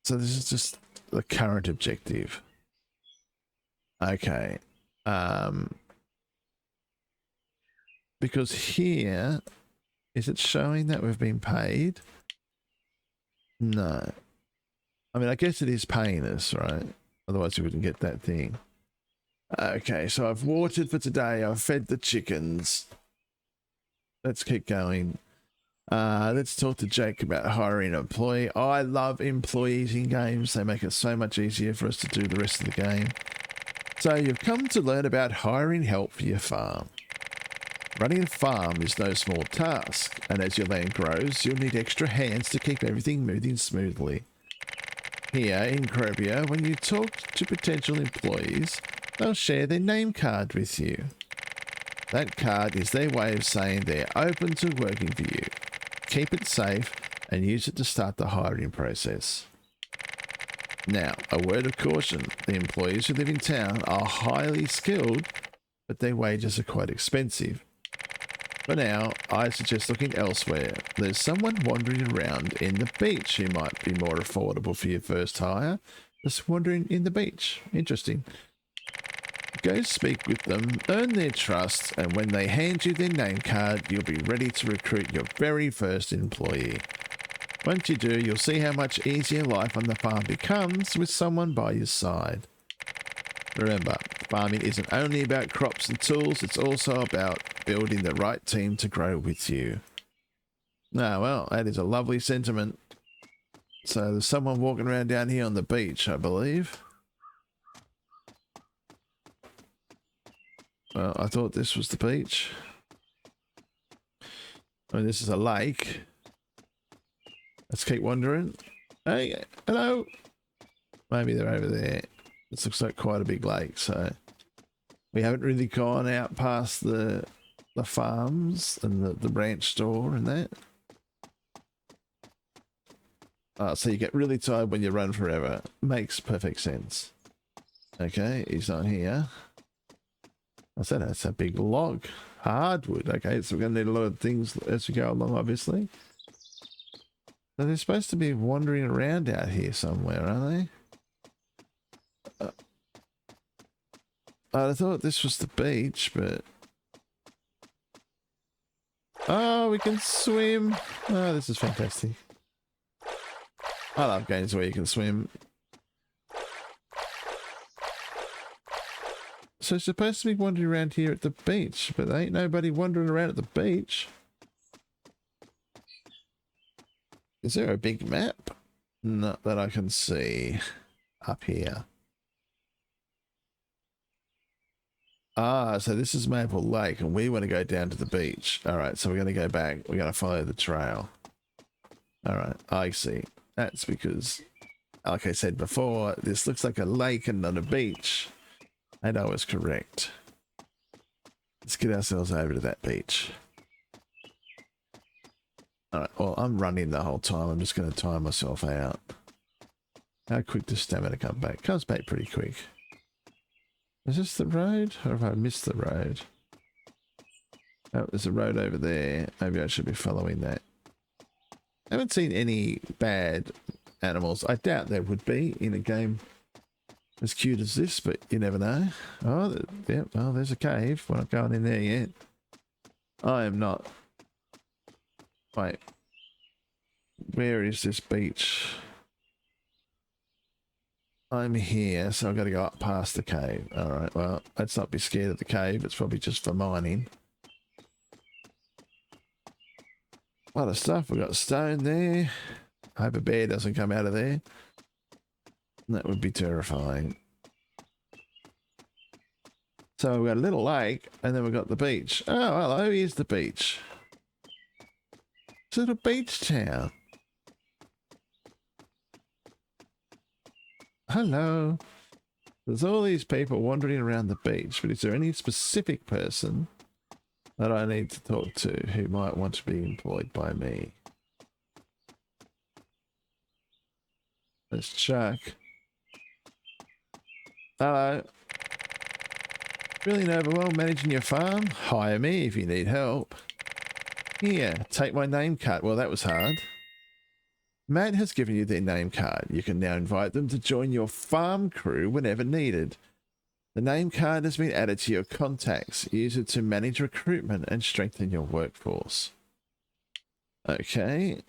So this is just the current objective. Okay. Because here, is it showing that we've been paid? No. I mean, I guess it is paying us, right? Otherwise we wouldn't get that thing. Okay, so I've watered for today. I've fed the chickens. Let's keep going. Let's talk to Jake about hiring an employee. I love employees in games. They make it so much easier for us to do the rest of the game. So you've come to learn about hiring help for your farm. Running a farm is no small task, and as your land grows, you'll need extra hands to keep everything moving smoothly. Here in Cropia, when you talk to potential employees, they'll share their name card with you. That card is their way of saying they're open to working for you. Keep it safe and use it to start the hiring process. Now, a word of caution, the employees who live in town are highly skilled, but their wages are quite expensive. For now, I suggest looking elsewhere. There's someone wandering around in the beach who might be more affordable for your first hire. Just wandering in the beach. Interesting. Go speak with them, earn their trust, and when they hand you their name card, you'll be ready to recruit your very first employee. Once you do, you'll see how much easier life on the farm becomes with someone by your side. Remember, farming isn't only about crops and tools, it's also about building the right team to grow with you. Ah, well, that is a lovely sentiment. So there's someone walking around down here on the beach, I believe. Well, I thought this was the beach. I mean, this is a lake. Let's keep wandering. Hey, hello. Maybe they're over there. This looks like quite a big lake, so we haven't really gone out past the farms and the branch store and that. So you get really tired when you run forever. Makes perfect sense. Okay, he's not here. I said that's a big log. Hardwood. Okay, so we're going to need a lot of things as we go along, obviously. So they're supposed to be wandering around out here somewhere, aren't they? I thought this was the beach, but... Oh, we can swim. Oh, this is fantastic. I love games where you can swim. So it's supposed to be wandering around here at the beach, but there ain't nobody wandering around at the beach. Is there a big map? Not that I can see. Up here. Ah, so this is Maple Lake, and we want to go down to the beach. All right, so we're going to go back. We're going to follow the trail. All right, I see. That's because, like I said before, this looks like a lake and not a beach. And I was correct. Let's get ourselves over to that beach. All right, well, I'm running the whole time. I'm just going to time myself out. How quick does stamina come back? Comes back pretty quick. Is this the road? Or have I missed the road? Oh, there's a road over there. Maybe I should be following that. I haven't seen any bad animals. I doubt there would be in a game as cute as this, but you never know. Oh, yeah, well, there's a cave. We're not going in there yet. I am not. Wait. Where is this beach? I'm here, so I've got to go up past the cave. All right, well, let's not be scared of the cave. It's probably just for mining. A lot of stuff. We've got stone there. I hope a bear doesn't come out of there. That would be terrifying. So we've got a little lake, and then we've got the beach. Oh, hello, here's the beach. It's a little beach town. Hello. There's all these people wandering around the beach, but is there any specific person that I need to talk to who might want to be employed by me? Let's check. Hello. Feeling overwhelmed managing your farm? Hire me if you need help. Here, take my name card. Well, that was hard. Matt has given you their name card. You can now invite them to join your farm crew whenever needed. The name card has been added to your contacts. Use it to manage recruitment and strengthen your workforce. Okay.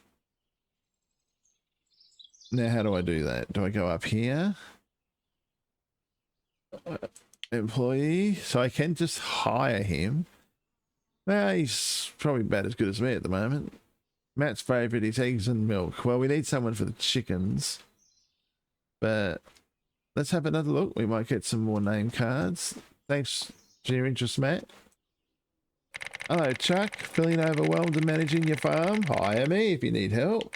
Now, how do I do that? Do I go up here? employee, so I can just hire him. Well, he's probably about as good as me at the moment. Matt's favourite is eggs and milk. Well, we need someone for the chickens. But let's have another look. We might get some more name cards. Thanks for your interest, Matt. Hello, Chuck. Feeling overwhelmed in managing your farm? Hire me if you need help.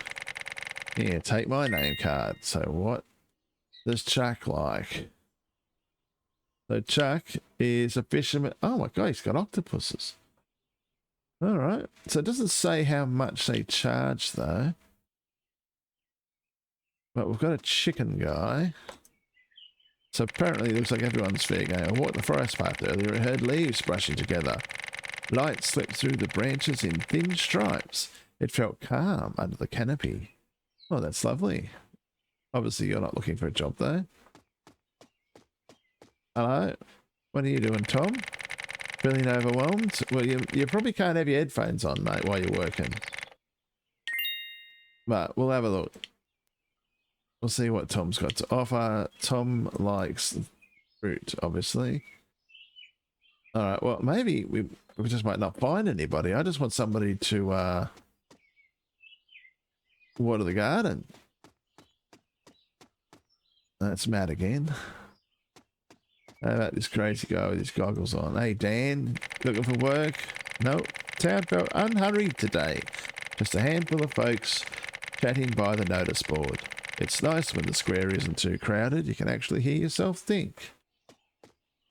Here, take my name card. So what does Chuck like? So Chuck is a fisherman. Oh my god, he's got octopuses. All right. So it doesn't say how much they charge though. But we've got a chicken guy. So apparently it looks like everyone's fair game. I walked the forest path earlier and heard leaves brushing together. Light slipped through the branches in thin stripes. It felt calm under the canopy. Oh, that's lovely. Obviously you're not looking for a job though. Hello? What are you doing, Tom? Feeling overwhelmed? Well, you probably can't have your headphones on, mate, while you're working. But we'll have a look. We'll see what Tom's got to offer. Tom likes fruit, obviously. Alright, well, maybe we just might not find anybody. I just want somebody to water the garden. That's Matt again. How about this crazy guy with his goggles on? Hey, Dan, looking for work? Nope. Town felt unhurried today. Just a handful of folks chatting by the notice board. It's nice when the square isn't too crowded. You can actually hear yourself think.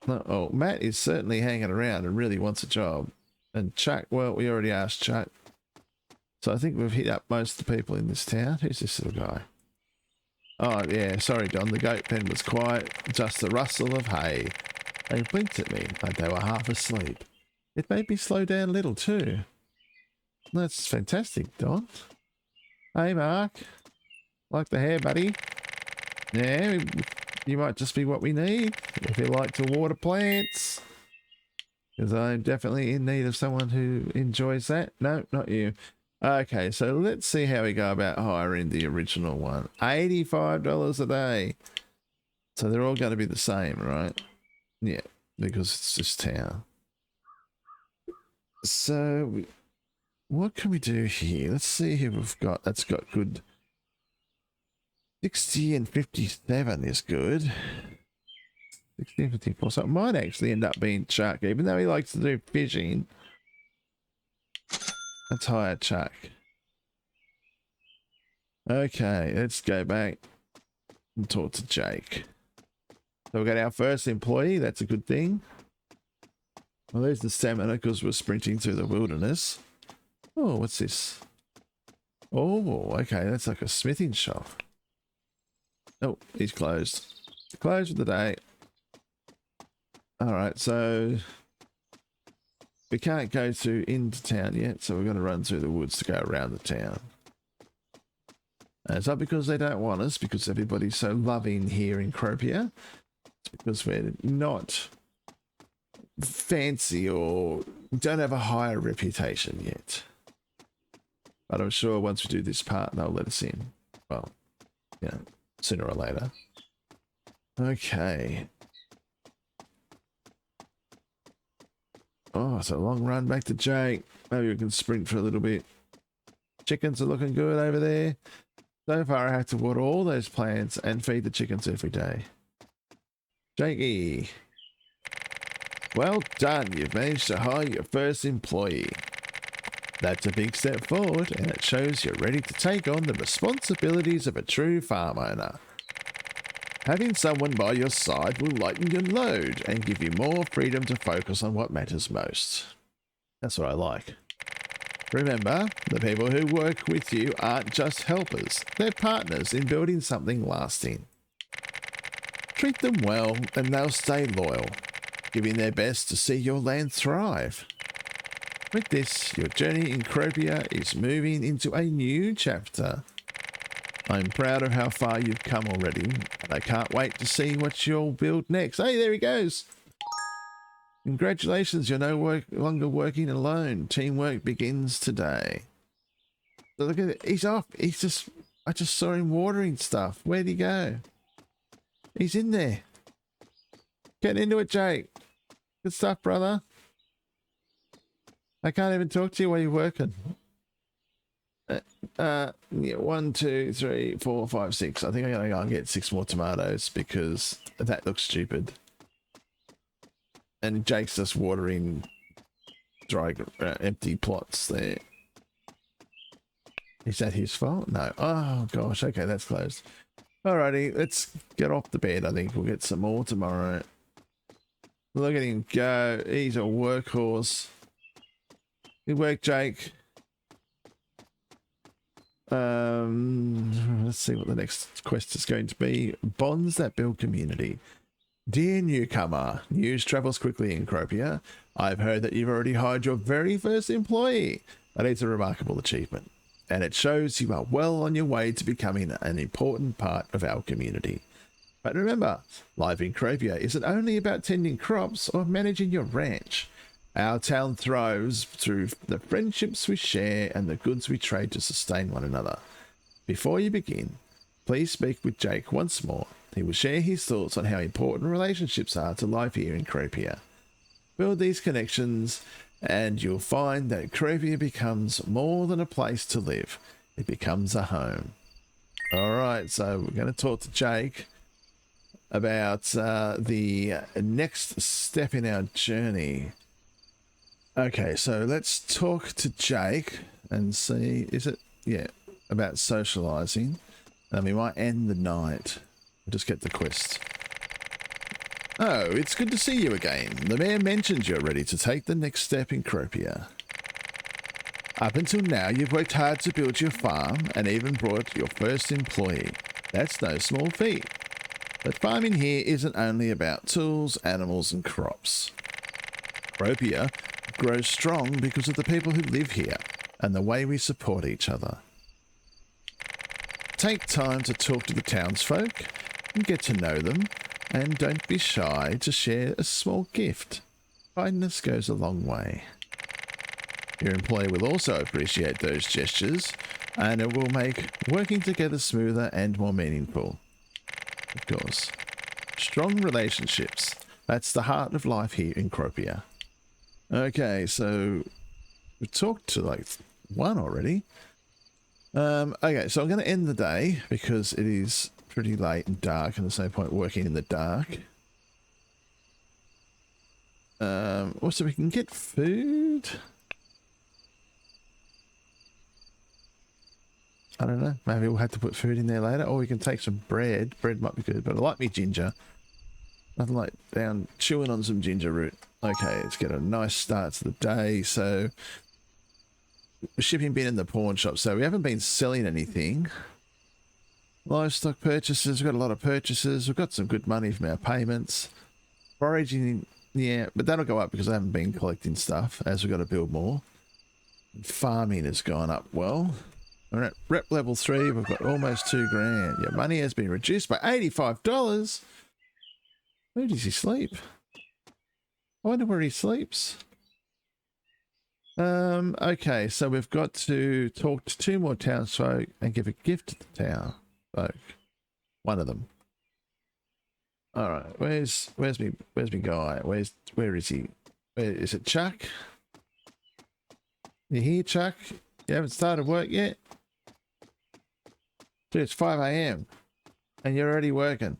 Oh, Matt is certainly hanging around and really wants a job. And Chuck, well, we already asked Chuck. So I think we've hit up most of the people in this town. Who's this little guy? Oh, yeah, sorry, John. The goat pen was quiet. Just the rustle of hay. They blinked at me like they were half asleep. It made me slow down a little, too. That's fantastic, Don. Hey, Mark. Like the hair, buddy? Yeah, you might just be what we need if you like to water plants. Because I'm definitely in need of someone who enjoys that. No, not you. Okay, so let's see how we go about hiring the original one. $85 a day. So they're all going to be the same, right? Yeah, because it's just town. So what can we do here? Let's see who we've got. That's got good. 60 and 57 is good. 60 and 54. So it might actually end up being Chuck, even though he likes to do fishing. Let's hire Chuck. Okay, let's go back and talk to Jake. So we've got our first employee. That's a good thing. Well, there's the stamina because we're sprinting through the wilderness. Oh, what's this? Oh, okay. That's like a smithing shop. Oh, he's closed. Closed for the day. All right, so we can't go into town yet, so we're going to run through the woods to go around the town. And it's not because they don't want us, because everybody's so loving here in Cropia. It's because we're not fancy or don't have a higher reputation yet. But I'm sure once we do this part, they'll let us in. Well, you know, sooner or later. Okay. Oh, it's a long run back to Jake. Maybe we can sprint for a little bit. Chickens are looking good over there. So far, I have to water all those plants and feed the chickens every day. Jakey. Well done. You've managed to hire your first employee. That's a big step forward, and it shows you're ready to take on the responsibilities of a true farm owner. Having someone by your side will lighten your load and give you more freedom to focus on what matters most. That's what I like. Remember, the people who work with you aren't just helpers, they're partners in building something lasting. Treat them well and they'll stay loyal, giving their best to see your land thrive. With this, your journey in Cropia is moving into a new chapter. I'm proud of how far you've come already, and I can't wait to see what you'll build next. Hey, there he goes. Congratulations, you're no longer working alone. Teamwork begins today. So look at it. He's off. I just saw him watering stuff. Where'd he go? He's in there. Get into it, Jake. Good stuff, brother. I can't even talk to you while you're working. Yeah, 1, 2, 3, 4, 5, 6. I think I'm gonna go and get 6 more tomatoes because that looks stupid. And Jake's just watering dry, empty plots there. Is that his fault? No. Oh gosh. Okay, that's closed. Alrighty, let's get off the bed. I think we'll get some more tomorrow. Look at him go. He's a workhorse. Good work, Jake. Let's see what the next quest is going to be. Bonds that build community. Dear newcomer, news travels quickly in Cropia. I've heard that you've already hired your very first employee. That is a remarkable achievement, and it shows you are well on your way to becoming an important part of our community. But remember, life in Cropia isn't only about tending crops or managing your ranch. Our town thrives through the friendships we share and the goods we trade to sustain one another. Before you begin, please speak with Jake once more. He will share his thoughts on how important relationships are to life here in Cropia. Build these connections and you'll find that Cropia becomes more than a place to live. It becomes a home. Alright, so we're going to talk to Jake about the next step in our journey. Okay, so let's talk to Jake and see, is it, yeah, about socializing. And we might end the night. We'll just get the quest. Oh, it's good to see you again. The mayor mentioned you're ready to take the next step in Cropia. Up until now, you've worked hard to build your farm and even brought your first employee. That's no small feat. But farming here isn't only about tools, animals and crops. Cropia grows strong because of the people who live here and the way we support each other. Take time to talk to the townsfolk and get to know them, and don't be shy to share a small gift. Kindness goes a long way. Your employer will also appreciate those gestures, and it will make working together smoother and more meaningful. Of course, strong relationships. That's the heart of life here in Cropia. Okay, so we've talked to like one already. Okay, so I'm going to end the day because it is pretty late and dark and there's no point working in the dark. Also, we can get food. I don't know. Maybe we'll have to put food in there later, or we can take some bread. Bread might be good, but I like me ginger. Nothing like down chewing on some ginger root. Okay, let's get a nice start to the day. So, shipping bin in the pawn shop. So we haven't been selling anything. Livestock purchases. We've got a lot of purchases. We've got some good money from our payments. Foraging, yeah, but that'll go up because I haven't been collecting stuff as we've got to build more. Farming has gone up well. We're at rep level 3. We've got almost 2 grand. Your money has been reduced by $85. Where does he sleep? I wonder where he sleeps. Okay, so we've got to talk to 2 more townsfolk and give a gift to the townsfolk. One of them. All right, where's me guy? Where is he? Where is it, Chuck? You here, Chuck? You haven't started work yet? Dude, it's 5 AM and you're already working.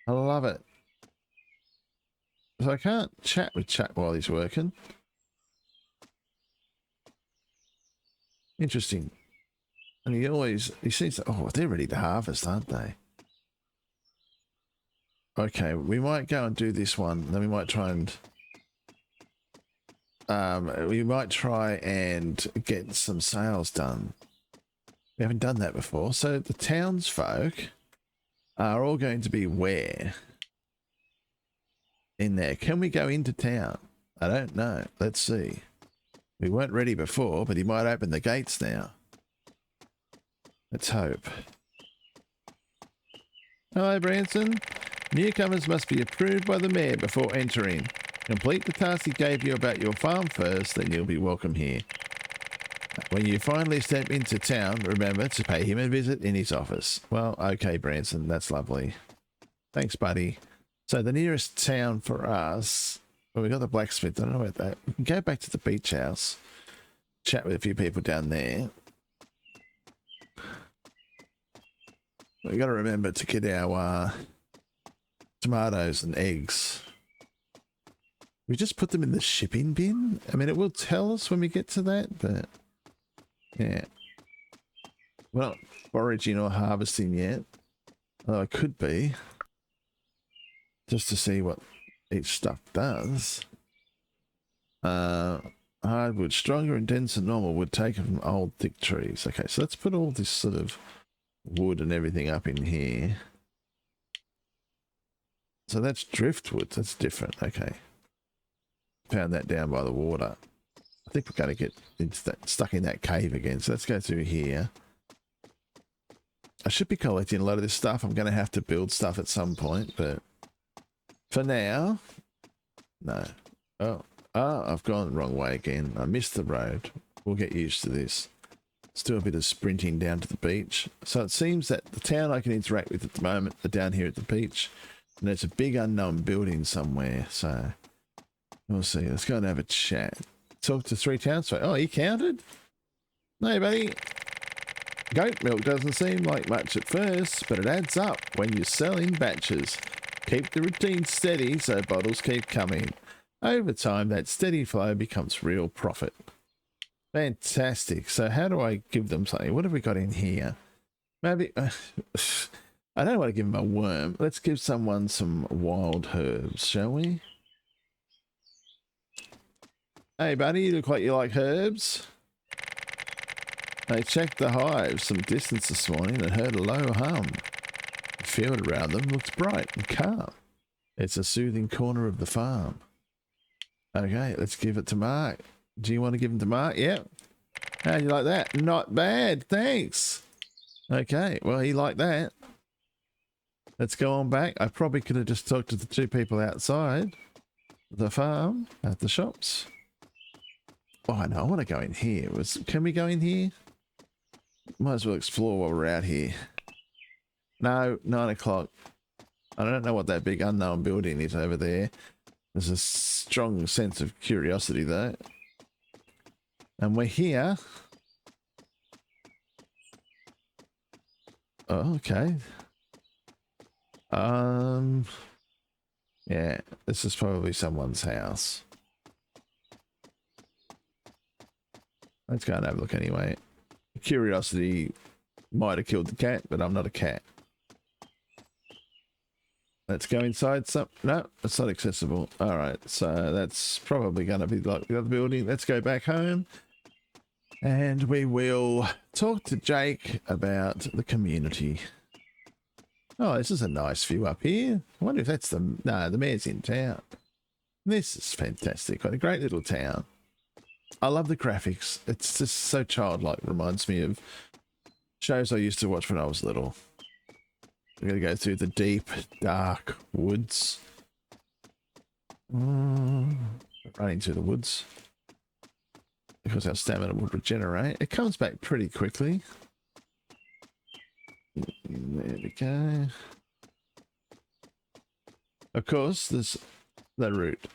I love it. So I can't chat with Chuck while he's working. Interesting. And he seems to, oh, they're ready to harvest, aren't they? Okay, we might go and do this one. Then we might try and get some sales done. We haven't done that before. So the townsfolk are all going to be where? In there. Can we go into town? I don't know. Let's see. We weren't ready before, but he might open the gates now. Let's hope. Hello, Branson. Newcomers must be approved by the mayor before entering. Complete the task he gave you about your farm first, then you'll be welcome here. When you finally step into town, remember to pay him a visit in his office. Well, okay, Branson, that's lovely. Thanks, buddy. So the nearest town for us, well, we got the blacksmith. I don't know about that. We can go back to the beach house, chat with a few people down there. We got to remember to get our tomatoes and eggs. We just put them in the shipping bin. I mean, it will tell us when we get to that, but yeah, we're not foraging or harvesting yet. Although I could be, just to see what each stuff does. Hardwood, stronger and denser than normal wood taken from old thick trees. Okay, so let's put all this sort of wood and everything up in here. So that's driftwood. That's different. Okay. Found that down by the water. I think we're going to get into that, stuck in that cave again. So let's go through here. I should be collecting a lot of this stuff. I'm going to have to build stuff at some point, but for now, no. Oh, I've gone the wrong way again. I missed the road. We'll get used to this. Let's do a bit of sprinting down to the beach. So it seems that the town I can interact with at the moment are down here at the beach. And there's a big unknown building somewhere. So we'll see. Let's go and have a chat. Talk to 3 townsfolk. Oh, he counted? No, buddy. Goat milk doesn't seem like much at first, but it adds up when you sell in batches. Keep the routine steady so bottles keep coming. Over time, that steady flow becomes real profit. Fantastic. So how do I give them something? What have we got in here? Maybe... I don't want to give them a worm. Let's give someone some wild herbs, shall we? Hey, buddy, you look like you like herbs. I checked the hives some distance this morning and heard a low hum. The field around them looks bright and calm. It's a soothing corner of the farm. Okay, let's give it to Mark. Do you want to give him to Mark? Yep. How do you like that? Not bad, thanks. Okay, well, he liked that. Let's go on back. I probably could have just talked to the 2 people outside the farm at the shops. Oh, no, I want to go in here. Can we go in here? Might as well explore while we're out here. No, 9 o'clock. I don't know what that big unknown building is over there. There's a strong sense of curiosity though. And we're here. Oh, okay. Yeah, this is probably someone's house. Let's go and have a look anyway. Curiosity might have killed the cat, but I'm not a cat. Let's go inside some... No, it's not accessible. Alright, so that's probably going to be like the other building. Let's go back home. And we will talk to Jake about the community. Oh, this is a nice view up here. I wonder if that's the... No, the mayor's in town. This is fantastic. What a great little town. I love the graphics. It's just so childlike. Reminds me of shows I used to watch when I was little. We're going to go through the deep, dark woods. Running through the woods. Because our stamina will regenerate. It comes back pretty quickly. There we go. Of course, there's the root.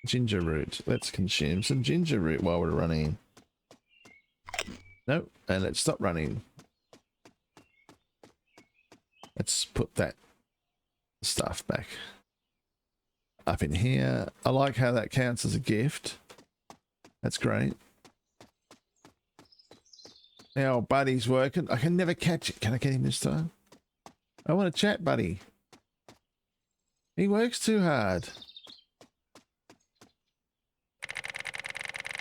Ginger root. Let's consume some ginger root while we're running. Nope. And let's stop running. Let's put that stuff back up in here. I like how that counts as a gift. That's great. Now, buddy's working. I can never catch it. Can I get him this time? I want to chat, buddy. He works too hard.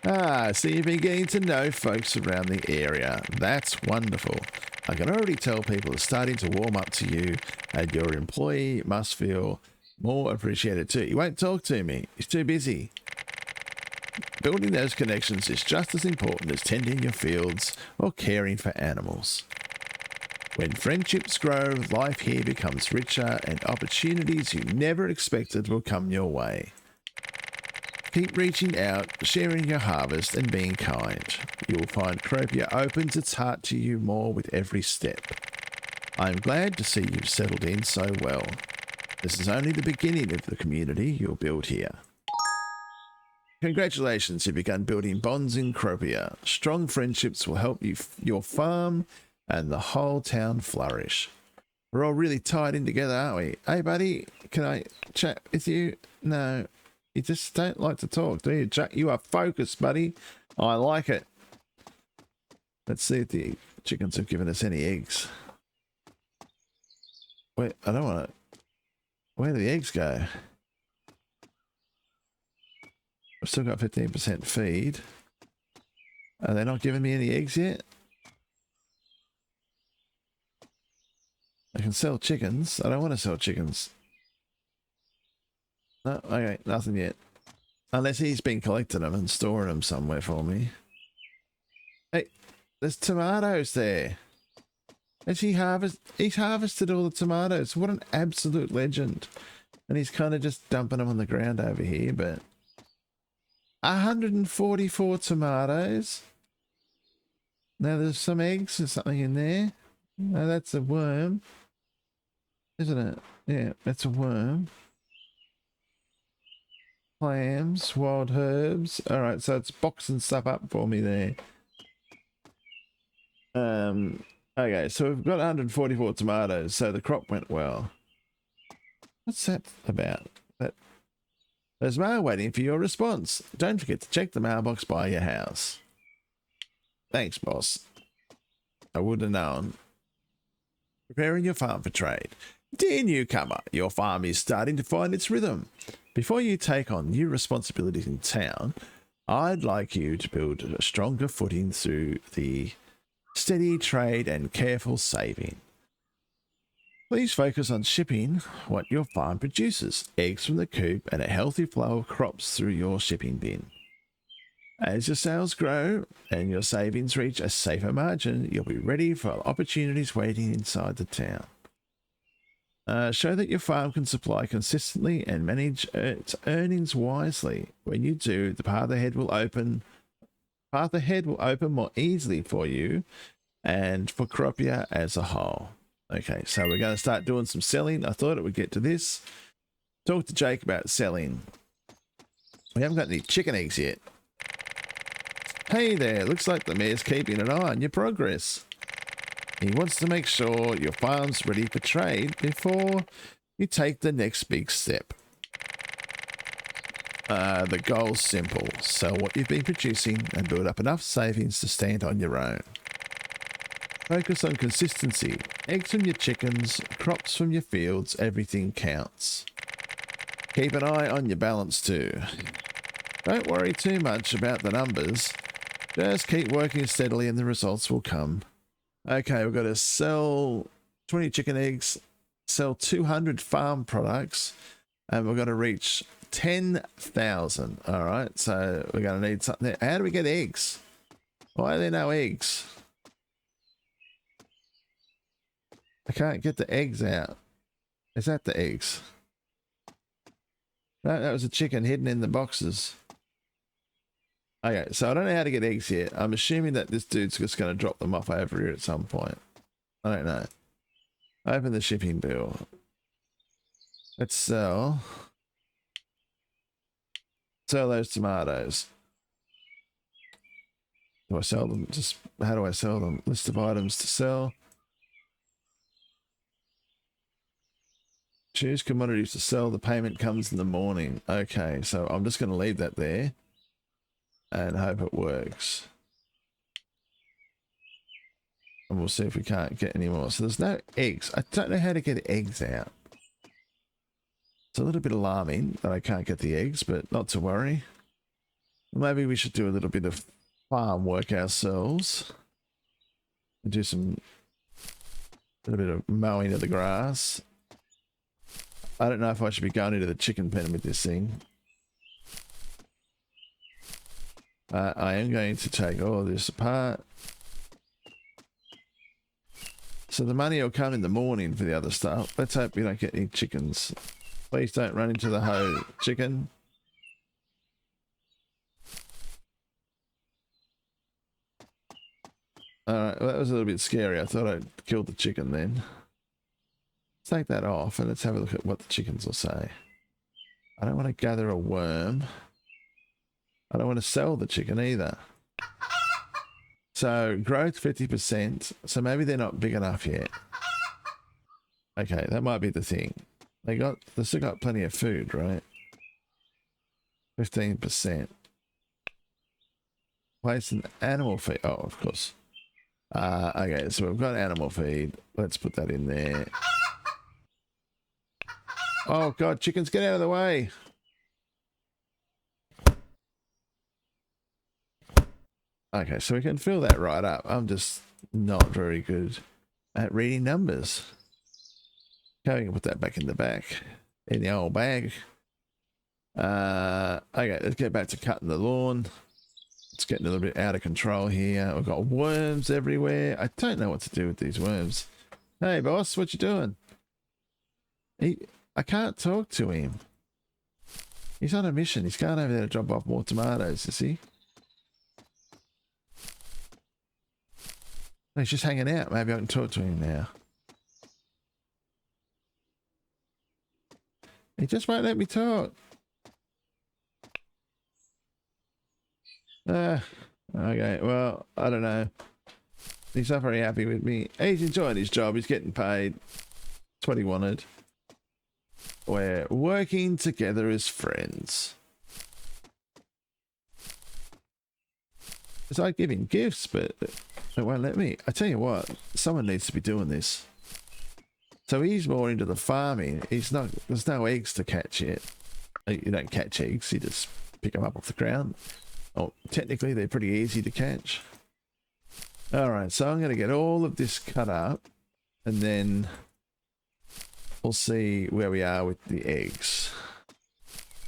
Ah, so you've been getting to know folks around the area. That's wonderful. I can already tell people are starting to warm up to you, and your employee must feel more appreciated too. He won't talk to me. He's too busy. Building those connections is just as important as tending your fields or caring for animals. When friendships grow, life here becomes richer and opportunities you never expected will come your way. Keep reaching out, sharing your harvest and being kind. You will find Cropia opens its heart to you more with every step. I am glad to see you've settled in so well. This is only the beginning of the community you'll build here. Congratulations, you've begun building bonds in Cropia. Strong friendships will help your farm and the whole town flourish. We're all really tied in together, aren't we? Hey, buddy, can I chat with you? No, you just don't like to talk, do you? You are focused, buddy. I like it. Let's see if the chickens have given us any eggs. Wait, I don't want to... Where do the eggs go? I've still got 15% feed. Are they not giving me any eggs yet? I can sell chickens. I don't want to sell chickens. No, okay, nothing yet. Unless he's been collecting them and storing them somewhere for me. Hey, there's tomatoes there. He's harvested all the tomatoes. What an absolute legend. And he's kind of just dumping them on the ground over here, but... 144 tomatoes. Now there's some eggs or something in there. No, that's a worm. Isn't it? Yeah, that's a worm. Clams, wild herbs. Alright, so it's boxing stuff up for me there. Okay, so we've got 144 tomatoes, so the crop went well. What's that about? There's mail waiting for your response. Don't forget to check the mailbox by your house. Thanks, boss. I would have known. Preparing your farm for trade. Dear newcomer, your farm is starting to find its rhythm. Before you take on new responsibilities in town, I'd like you to build a stronger footing through the steady trade and careful saving. Please focus on shipping what your farm produces, eggs from the coop and a healthy flow of crops through your shipping bin. As your sales grow and your savings reach a safer margin, you'll be ready for opportunities waiting inside the town. Show that your farm can supply consistently and manage its earnings wisely. When you do, the path ahead will open more easily for you and for Cropia as a whole. Okay, so we're going to start doing some selling. I thought it would get to this. Talk to Jake about selling. We haven't got any chicken eggs yet. Hey there, looks like the mayor's keeping an eye on your progress. He wants to make sure your farm's ready for trade before you take the next big step. The goal's simple. Sell what you've been producing and build up enough savings to stand on your own. Focus on consistency. Eggs from your chickens, crops from your fields, everything counts. Keep an eye on your balance too. Don't worry too much about the numbers. Just keep working steadily and the results will come. Okay, we've got to sell 20 chicken eggs, sell 200 farm products, and we've got to reach 10,000. All right, so we're going to need something. How do we get eggs? Why are there no eggs? I can't get the eggs out. Is that the eggs? No, that was a chicken hidden in the boxes. Okay, so I don't know how to get eggs yet. I'm assuming that this dude's just going to drop them off over here at some point. I don't know. Open the shipping bill. Let's sell those tomatoes. Do I sell them? Just how do I sell them? List of items to sell. Choose commodities to sell. The payment comes in the morning. Okay, so I'm just going to leave that there and hope it works. And we'll see if we can't get any more. So there's no eggs. I don't know how to get eggs out. It's a little bit alarming that I can't get the eggs, but not to worry. Maybe we should do a little bit of farm work ourselves. Do a little bit of mowing of the grass. I don't know if I should be going into the chicken pen with this thing. I am going to take all of this apart. So the money will come in the morning for the other stuff. Let's hope we don't get any chickens. Please don't run into the hoe, chicken. Alright, well, that was a little bit scary. I thought I'd killed the chicken then. take that off and let's have a look at what the chickens will say. I don't want to gather a worm. I don't want to sell the chicken either. So growth 50%. So maybe they're not big enough yet. Okay, that might be the thing. They still got plenty of food, right? 15%. Place an animal feed. Oh, of course. Okay, so we've got animal feed. Let's put that in there. Oh god, chickens, get out of the way. Okay, so we can fill that right up. I'm just not very good at reading numbers. Okay, we can put that back in the back. In the old bag. Okay, let's get back to cutting the lawn. It's getting a little bit out of control here. We've got worms everywhere. I don't know what to do with these worms. Hey, boss, what you doing? I can't talk to him. He's on a mission. He's going over there to drop off more tomatoes, is he? He's just hanging out. Maybe I can talk to him now. He just won't let me talk. Okay, well, I don't know. He's not very happy with me. He's enjoying his job. He's getting paid. That's what he wanted. We're working together as friends. It's like giving gifts, but it won't let me. I tell you what, someone needs to be doing this. So he's more into the farming. There's no eggs to catch yet. You don't catch eggs, you just pick them up off the ground. Oh, technically they're pretty easy to catch. Alright, so I'm going to get all of this cut up and then we'll see where we are with the eggs.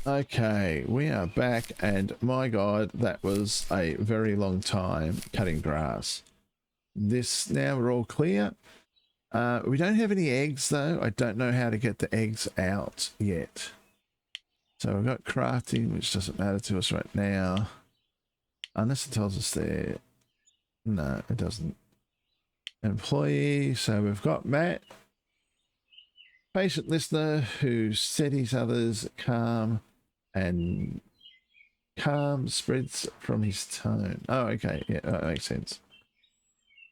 Okay, we are back and my god, that was a very long time cutting grass. Now we're all clear. We don't have any eggs though. I don't know how to get the eggs out yet. So we've got crafting, which doesn't matter to us right now. Unless it tells us there. No, it doesn't. Employee. So we've got Matt. Patient listener who steadies others, calm, and calm spreads from his tone. Oh, okay. Yeah, that makes sense.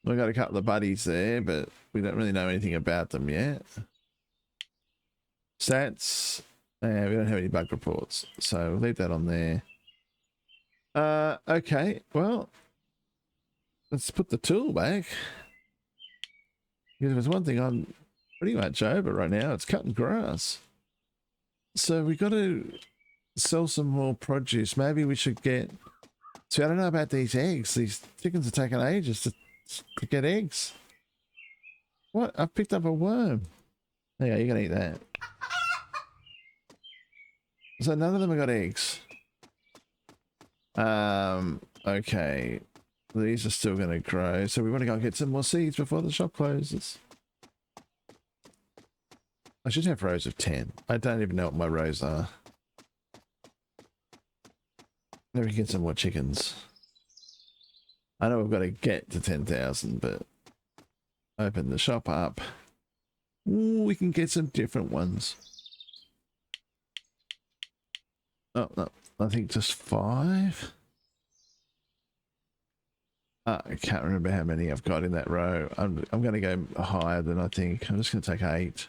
We've got a couple of buddies there, but we don't really know anything about them yet. Stats. Yeah, we don't have any bug reports, so we'll leave that on there. Okay, well, let's put the tool back. Because if there's one thing I'm pretty much over right now, it's cutting grass. So we got to sell some more produce. Maybe we should get... See, I don't know about these eggs. These chickens are taking ages to get eggs. What? I picked up a worm. There you go, you're going to eat that. So none of them have got eggs. Okay. These are still going to grow. So we want to go and get some more seeds before the shop closes. I should have rows of 10. I don't even know what my rows are. Maybe we can get some more chickens. I know we've got to get to 10,000, but open the shop up. Ooh, we can get some different ones. Oh, no. I think just 5. I can't remember how many I've got in that row. I'm going to go higher than I think. I'm just going to take 8.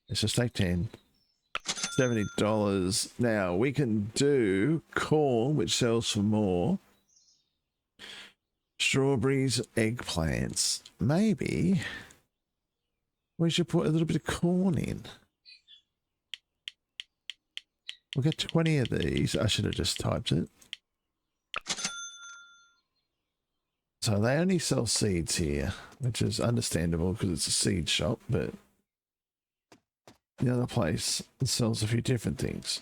Let's just take 10. $70. Now, we can do corn, which sells for more. Strawberries, eggplants. Maybe we should put a little bit of corn in. We'll get 20 of these. I should have just typed it. So they only sell seeds here, which is understandable because it's a seed shop, but the other place sells a few different things.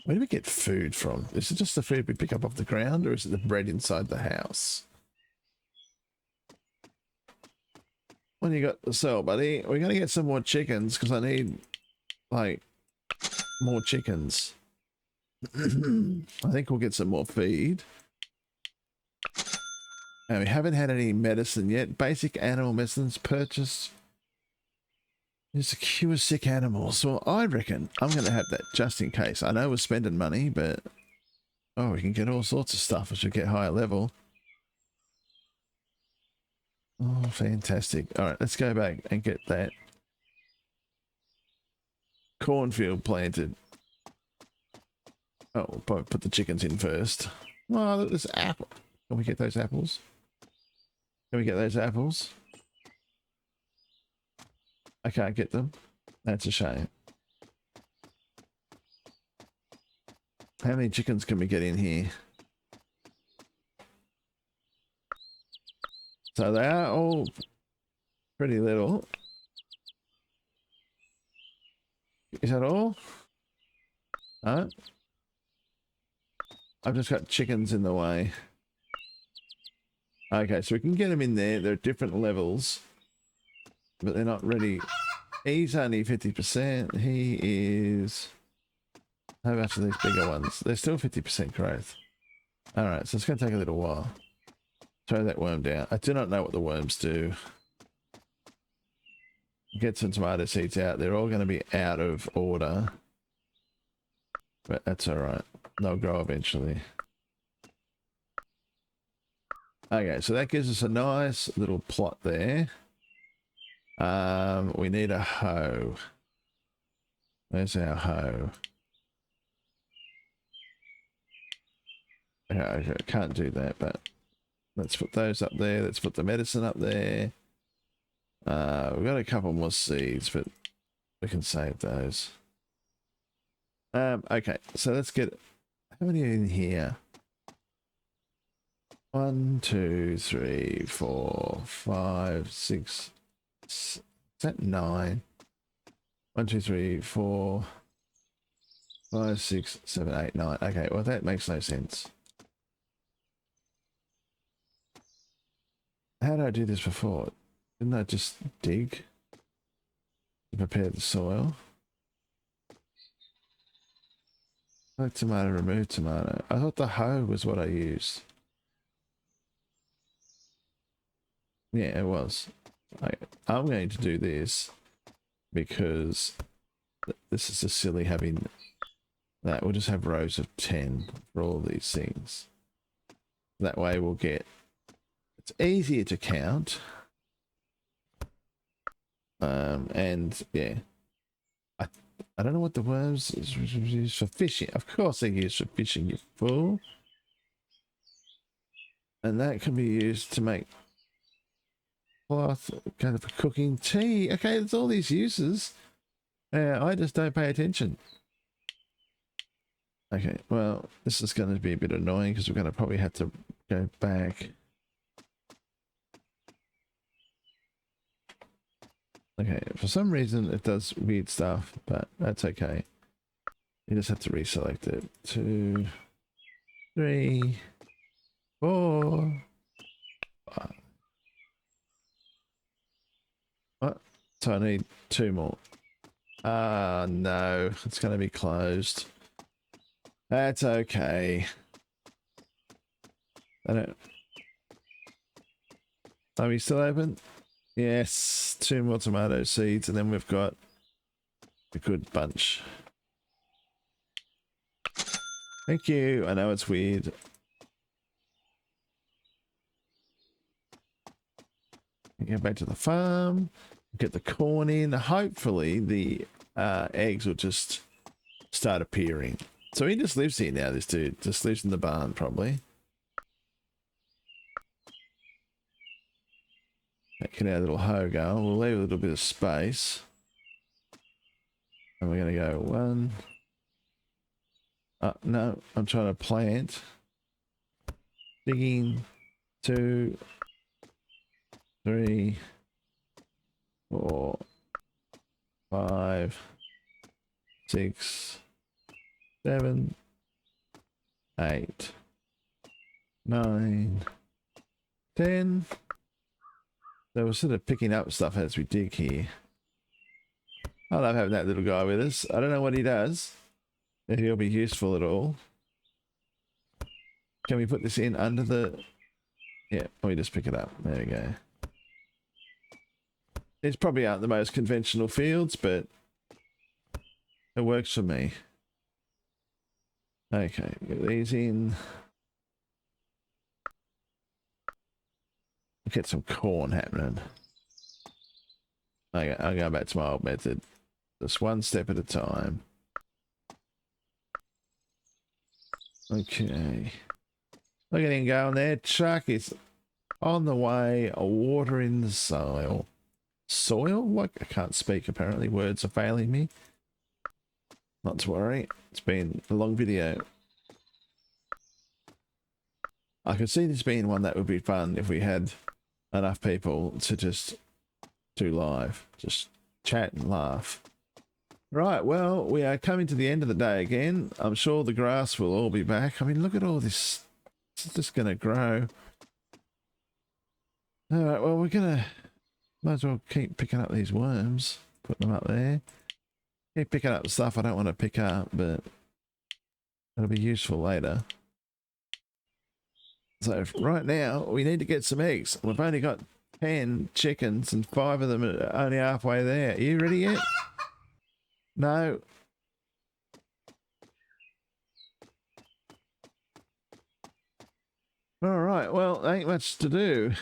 Where do we get food from? Is it just the food we pick up off the ground, or is it the bread inside the house? What do you got to sell, buddy? We're going to get some more chickens because I need, like, more chickens. I think we'll get some more feed. And we haven't had any medicine yet. Basic animal medicines purchased. Secure sick animals. Well, I reckon I'm going to have that just in case. I know we're spending money, but oh, we can get all sorts of stuff as we get higher level. Oh, fantastic. All right, let's go back and get that cornfield planted. Oh, we'll probably put the chickens in first. Oh, look, there's apple. Can we get those apples? Can we get those apples? I can't get them. That's a shame. How many chickens can we get in here? So they are all pretty little. Is that all? No? I've just got chickens in the way. Okay, so we can get them in there. They're at different levels, but they're not ready. He's only 50%. He is... How much are these bigger ones? They're still 50% growth. Alright, so it's going to take a little while. Throw that worm down. I do not know what the worms do. Get some tomato seeds out. They're all going to be out of order. But that's alright. They'll grow eventually. Okay, so that gives us a nice little plot there. We need a hoe. Where's our hoe? Okay, I can't do that, but let's put those up there. Let's put the medicine up there. We've got a couple more seeds, but we can save those. Okay, so let's get... How many are in here? 1, 2, 3, 4, 5, 6... Is that 9? 1, 2, 3, 4, 5, 6, 7, 8, 9. Okay, well that makes no sense. How did I do this before? Didn't I just dig to prepare the soil? Select tomato, remove tomato. I thought the hoe was what I used. Yeah, it was. I'm going to do this because this is just silly having that. We'll just have rows of 10 for all these things. That way we'll get... It's easier to count. And yeah, I don't know what the worms is used for fishing. Of course they're used for fishing, you fool. And that can be used to make cloth, kind of for cooking, tea. Okay, there's all these uses. I just don't pay attention. Okay, well, this is going to be a bit annoying because we're going to probably have to go back. Okay, for some reason it does weird stuff, but that's okay. You just have to reselect it. 2, 3, 4, 5. What? So I need 2 more. Ah, no, it's going to be closed. That's okay. I don't... Are we still open? Yes, 2 more tomato seeds, and then we've got a good bunch. Thank you. I know it's weird. Go back to the farm, get the corn in. Hopefully the eggs will just start appearing. So he just lives here now, this dude. Just lives in the barn, probably. Get our little hoe going. We'll leave a little bit of space. And we're going to go 1. No, I'm trying to plant. Digging. 2, 3, 4, 5, 6, 7, 8, 9, 10. So we're sort of picking up stuff as we dig here. I love having that little guy with us. I don't know what he does, if he'll be useful at all. Can we put this in under the... Yeah, we just pick it up. There we go. These probably aren't the most conventional fields, but it works for me. Okay, get these in. Get some corn happening. Okay, I'll go back to my old method. Just one step at a time. Okay. Look at him going there. Chuck is on the way, watering the soil. Soil? What? I can't speak apparently. Words are failing me. Not to worry. It's been a long video. I could see this being one that would be fun if we had enough people to just do live. Just chat and laugh. Right, well, we are coming to the end of the day again. I'm sure the grass will all be back. I mean, look at all this. It's just going to grow. All right, well, we're going to... Might as well keep picking up these worms. Put them up there. Keep picking up the stuff I don't want to pick up, but it'll be useful later. So right now, we need to get some eggs. We've only got 10 chickens and 5 of them are only halfway there. Are you ready yet? No. All right, well, there ain't much to do.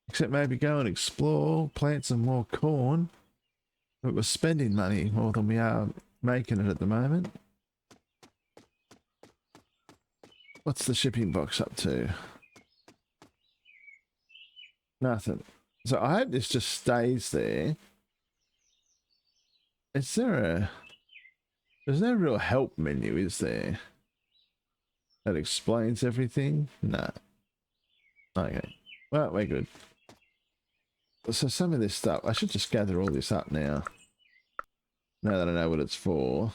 Except maybe go and explore, plant some more corn. But we're spending money more than we are making it at the moment. What's the shipping box up to? Nothing. So I hope this just stays there. Is there a... There's no real help menu, is there? That explains everything? No. Okay. Well, we're good. So some of this stuff, I should just gather all this up now. Now that I know what it's for.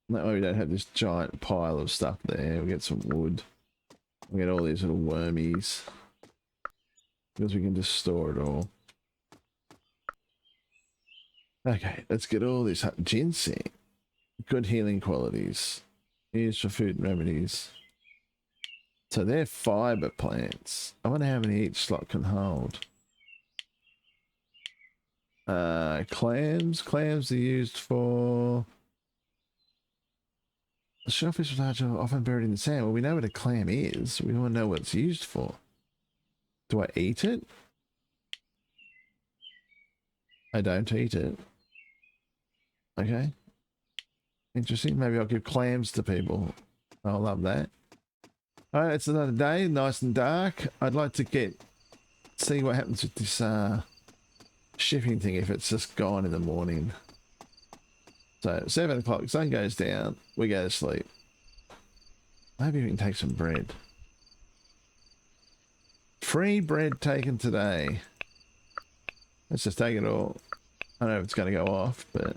That way we don't have this giant pile of stuff there. We get some wood. We get all these little wormies. Because we can just store it all. Okay, let's get all this up. Ginseng. Good healing qualities. Used for food and remedies. So they're fiber plants. I wonder how many each slot can hold. Clams. Clams are used for... The shellfish is large and often buried in the sand. Well, we know what a clam is. We want to know what it's used for. Do I eat it? I don't eat it. Okay. Interesting. Maybe I'll give clams to people. I'll love that. Alright, it's another day. Nice and dark. I'd like to see what happens with this shipping thing if it's just gone in the morning. So 7 o'clock, sun goes down, we go to sleep. Maybe we can take some bread. Free bread taken today. Let's just take it all. I don't know if it's going to go off, but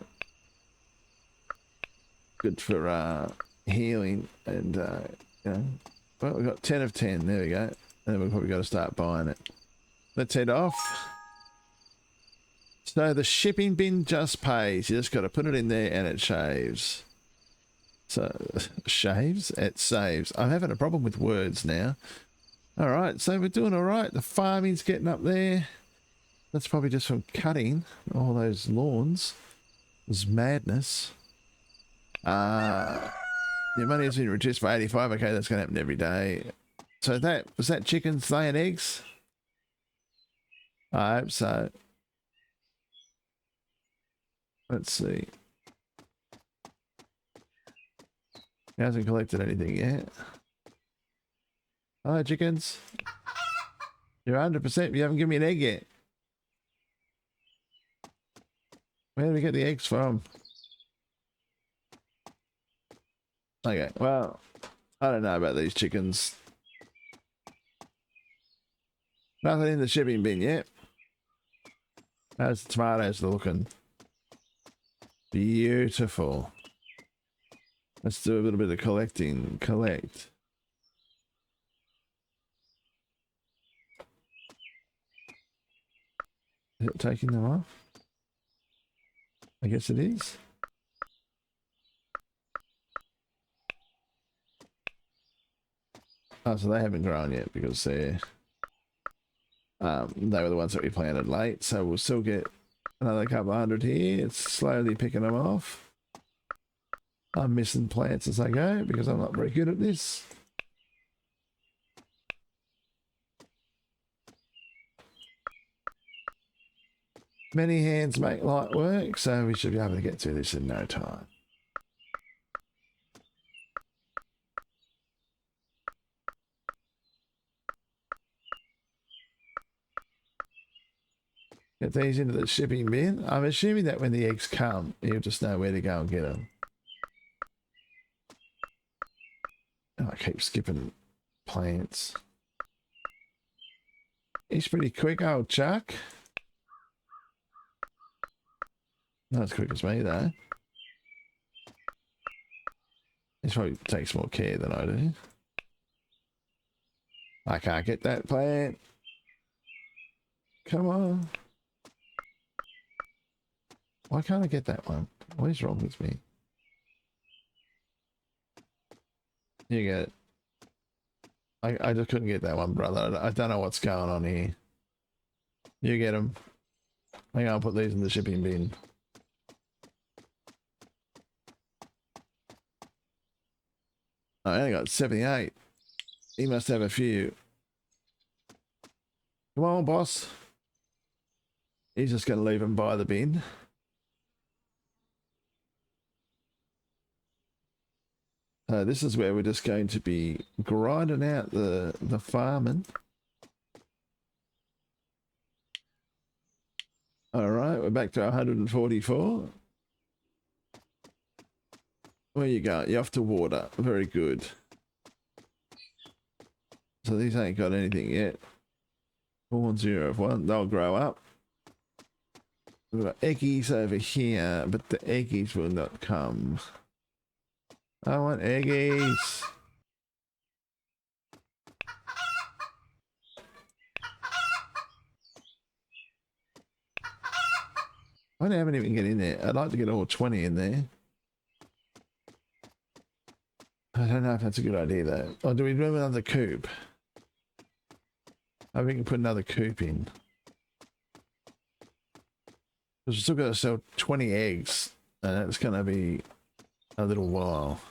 good for healing and you know. Well, we've got 10 of 10. There we go. And then we've probably got to start buying it. Let's head off. So the shipping bin just pays. You just got to put it in there and it shaves. So, shaves? It saves. I'm having a problem with words now. All right, so we're doing all right. The farming's getting up there. That's probably just from cutting all those lawns. It's madness. Your money has been reduced by 85. Okay, that's going to happen every day. So was that chickens laying eggs? I hope so. Let's see. He hasn't collected anything yet. Hello, chickens. You're 100%. You haven't given me an egg yet. Where do we get the eggs from? Okay, well, I don't know about these chickens. Nothing in the shipping bin yet. How's the tomatoes looking? Beautiful. Let's do a little bit of collecting. Collect. Is it taking them off? I guess it is. Oh, so they haven't grown yet because they were the ones that we planted late. So we'll still get another couple hundred here. It's slowly picking them off. I'm missing plants as I go because I'm not very good at this. Many hands make light work, so we should be able to get through this in no time. Get these into the shipping bin. I'm assuming that when the eggs come, you'll just know where to go and get them. Oh, I keep skipping plants. He's pretty quick, old Chuck. Not as quick as me, though. He probably takes more care than I do. I can't get that plant. Come on. Why can't I get that one? What is wrong with me? You get it. I just couldn't get that one, brother. I don't know what's going on here. You get them. Hang on, I'll put these in the shipping bin. I only got 78. He must have a few. Come on, boss. He's just going to leave them by the bin. This is where we're just going to be grinding out the farming. All right, we're back to 144. Where you going? You're off to water. Very good. So these ain't got anything yet. 4 0 of 1. They'll grow up. We've got eggies over here, but the eggies will not come. I want eggies. I haven't even get in there. I'd like to get all 20 in there. I don't know if that's a good idea though. Or do we do another coop? I think we can put another coop in. Because we're still got to sell 20 eggs. And it's going to be a little while.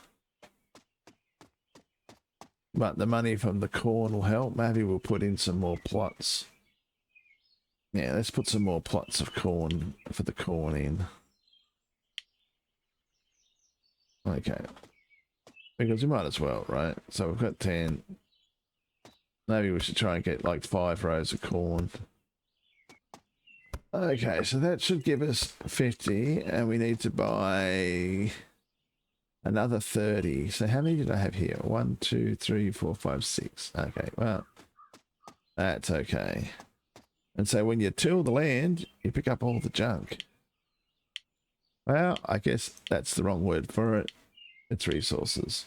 But the money from the corn will help. Maybe we'll put in some more plots. Yeah, let's put some more plots of corn for the corn in. Okay. Because we might as well, right? So we've got 10. Maybe we should try and get like 5 rows of corn. Okay, so that should give us 50, and we need to buy another 30. So how many did I have here? 1, 2, 3, 4, 5, 6. Okay, well, that's okay. And so when you till the land, you pick up all the junk. Well, I guess that's the wrong word for it. It's resources.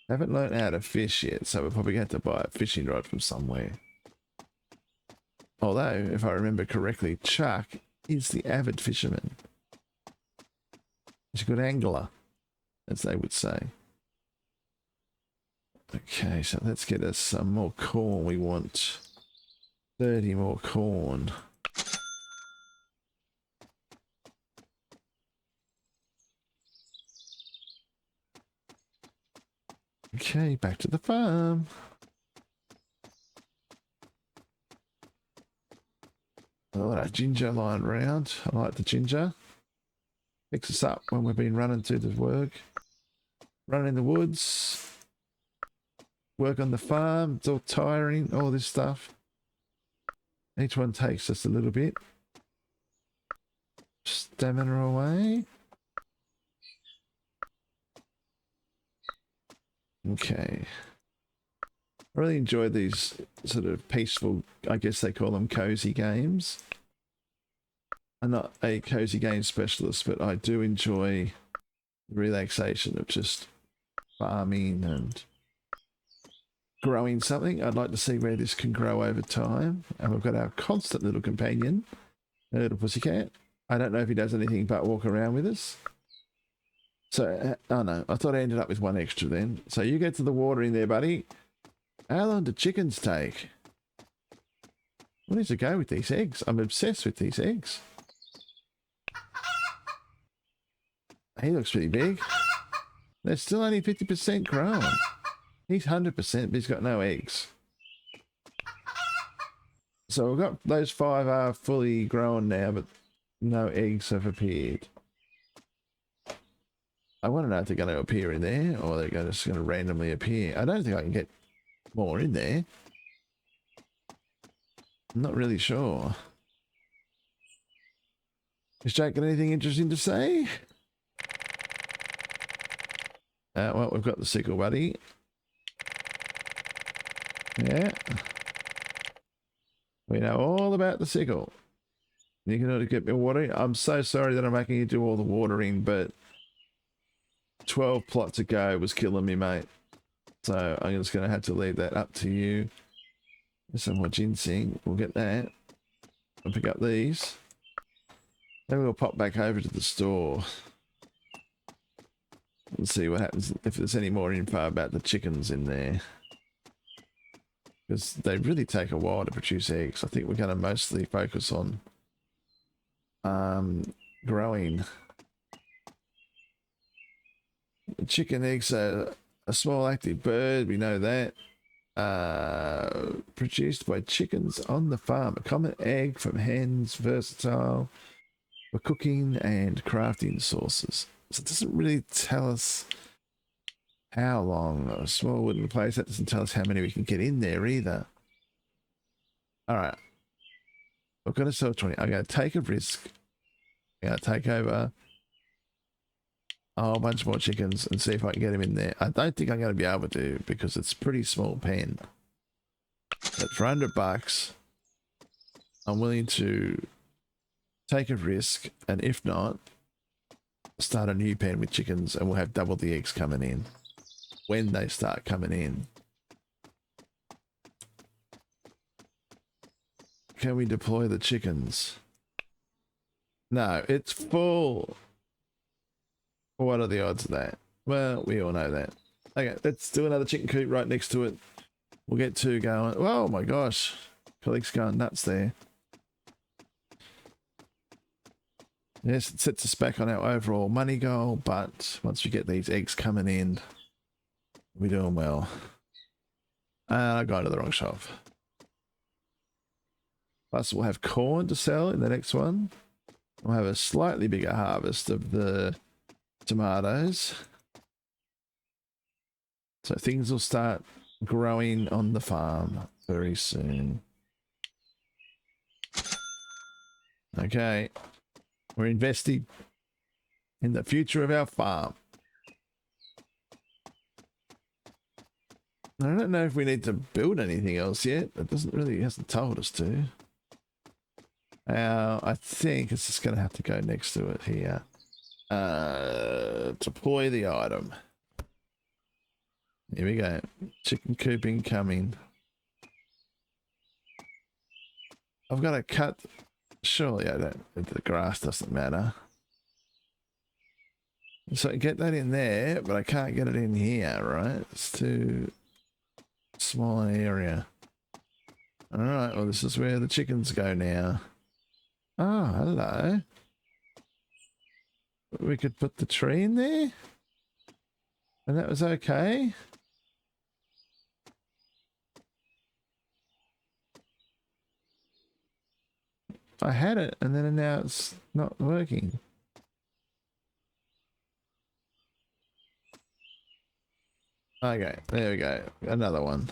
Haven't learned how to fish yet, so we're probably going to have to buy a fishing rod from somewhere. Although, if I remember correctly, Chuck is the avid fisherman. He's a good angler, as they would say. Okay, so let's get us some more corn. We want 30 more corn. Okay, back to the farm. Oh, that ginger lying around. I like the ginger. Picks us up when we've been running through the work. Running in the woods. Work on the farm. It's all tiring, all this stuff. Each one takes just a little bit. Stamina away. Okay. I really enjoy these sort of peaceful, I guess they call them cozy games. I'm not a cozy game specialist, but I do enjoy the relaxation of just farming and growing something. I'd like to see where this can grow over time. And we've got our constant little companion, a little pussycat. I don't know if he does anything but walk around with us. So, oh no, I thought I ended up with 1 extra then. So you get to the water in there, buddy. How long do chickens take? What needs to go with these eggs? I'm obsessed with these eggs. He looks pretty big. They're still only 50% grown. He's 100%, but he's got no eggs. So we've got those 5 are fully grown now, but no eggs have appeared. I want to know if they're going to appear in there or they're just going to randomly appear. I don't think I can get more in there. I'm not really sure. Is Jake got anything interesting to say? Well, we've got the sickle, buddy. Yeah. We know all about the sickle. You can only get me watering. I'm so sorry that I'm making you do all the watering, but 12 plots ago was killing me, mate. So I'm just going to have to leave that up to you. There's some more ginseng. We'll get that. I'll pick up these. Then we'll pop back over to the store. We'll see what happens if there's any more info about the chickens in there. Because they really take a while to produce eggs. I think we're going to mostly focus on growing. The chicken eggs are a small active bird, we know that. Produced by chickens on the farm. A common egg from hens, versatile for cooking and crafting sources. So it doesn't really tell us how long. A small wooden place, that doesn't tell us how many we can get in there either. Alright. We're going to sell 20. I'm going to take a risk. I'm going to take over a whole bunch more chickens and see if I can get them in there. I don't think I'm going to be able to because it's a pretty small pen. But for $100, I'm willing to take a risk, and if not, start a new pen with chickens and we'll have double the eggs coming in when they start coming in. Can we deploy the chickens? No, it's full. What are the odds of that? Well, we all know that. Okay, let's do another chicken coop right next to it. We'll get 2 going. Oh my gosh. Colleague's going nuts there. Yes, it sets us back on our overall money goal, but once we get these eggs coming in, we're doing well. I got to the wrong shop. Plus, we'll have corn to sell in the next one. We'll have a slightly bigger harvest of the tomatoes. So things will start growing on the farm very soon. Okay. We're investing in the future of our farm. I don't know if we need to build anything else yet. It doesn't really, it hasn't told us to. I think it's just going to have to go next to it here. Deploy the item. Here we go. Chicken coop incoming. I've got to cut. Surely I don't. The grass doesn't matter. So I get that in there, but I can't get it in here, right? It's too small an area. Alright, well this is where the chickens go now. Oh, hello. We could put the tree in there? And that was okay? I had it and then now it's not working. Okay, there we go. Another one.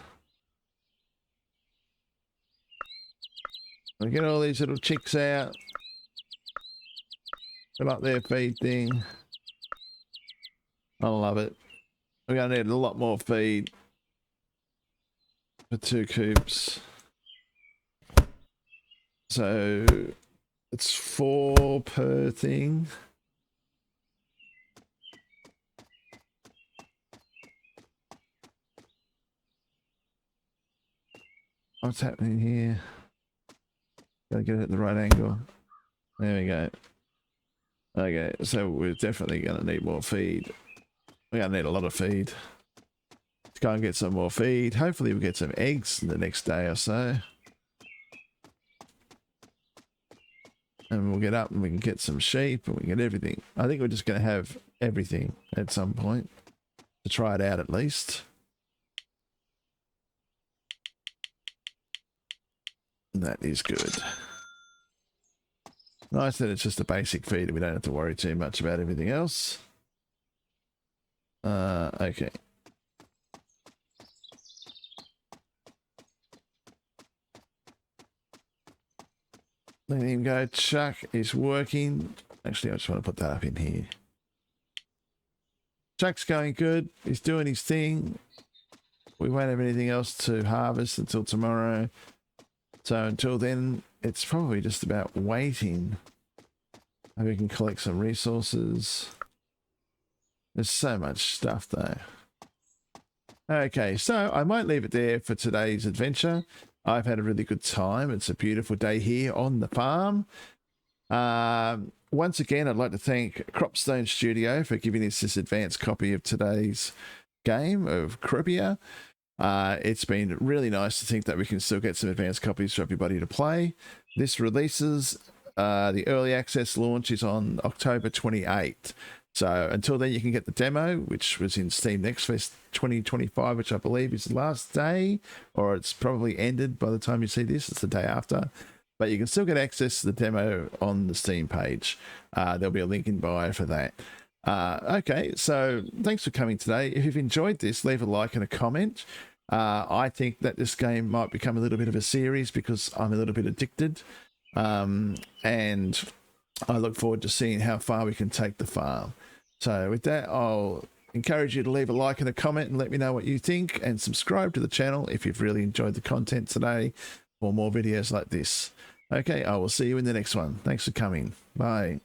We get all these little chicks out. Fill up their feed thing. I love it. We're going to need a lot more feed for 2 coops. So it's 4 per thing. What's happening here? Gotta get it at the right angle. There we go. Okay, so we're definitely gonna need more feed. We're gonna need a lot of feed. Let's go and get some more feed. Hopefully we'll get some eggs in the next day or so. And we'll get up and we can get some sheep and we can get everything. I think we're just going to have everything at some point to try it out at least. And that is good. Nice that it's just a basic feed and we don't have to worry too much about everything else. Okay. Let him go. Chuck is working. Actually, I just want to put that up in here. Chuck's going good. He's doing his thing. We won't have anything else to harvest until tomorrow. So until then, it's probably just about waiting. Maybe we can collect some resources. There's so much stuff though. Okay, so I might leave it there for today's adventure. I've had a really good time. It's a beautiful day here on the farm. Once again, I'd like to thank Cropstone Studio for giving us this advanced copy of today's game of Cropia. It's been really nice to think that we can still get some advanced copies for everybody to play. This releases, the early access launch is on October 28th. So until then, you can get the demo, which was in Steam Next Fest 2025, which I believe is the last day, or it's probably ended by the time you see this. It's the day after. But you can still get access to the demo on the Steam page. There'll be a link in bio for that. Okay, so thanks for coming today. If you've enjoyed this, leave a like and a comment. I think that this game might become a little bit of a series because I'm a little bit addicted. And I look forward to seeing how far we can take the farm. So with that, I'll encourage you to leave a like and a comment and let me know what you think, and subscribe to the channel if you've really enjoyed the content today for more videos like this. Okay, I will see you in the next one. Thanks for coming. Bye.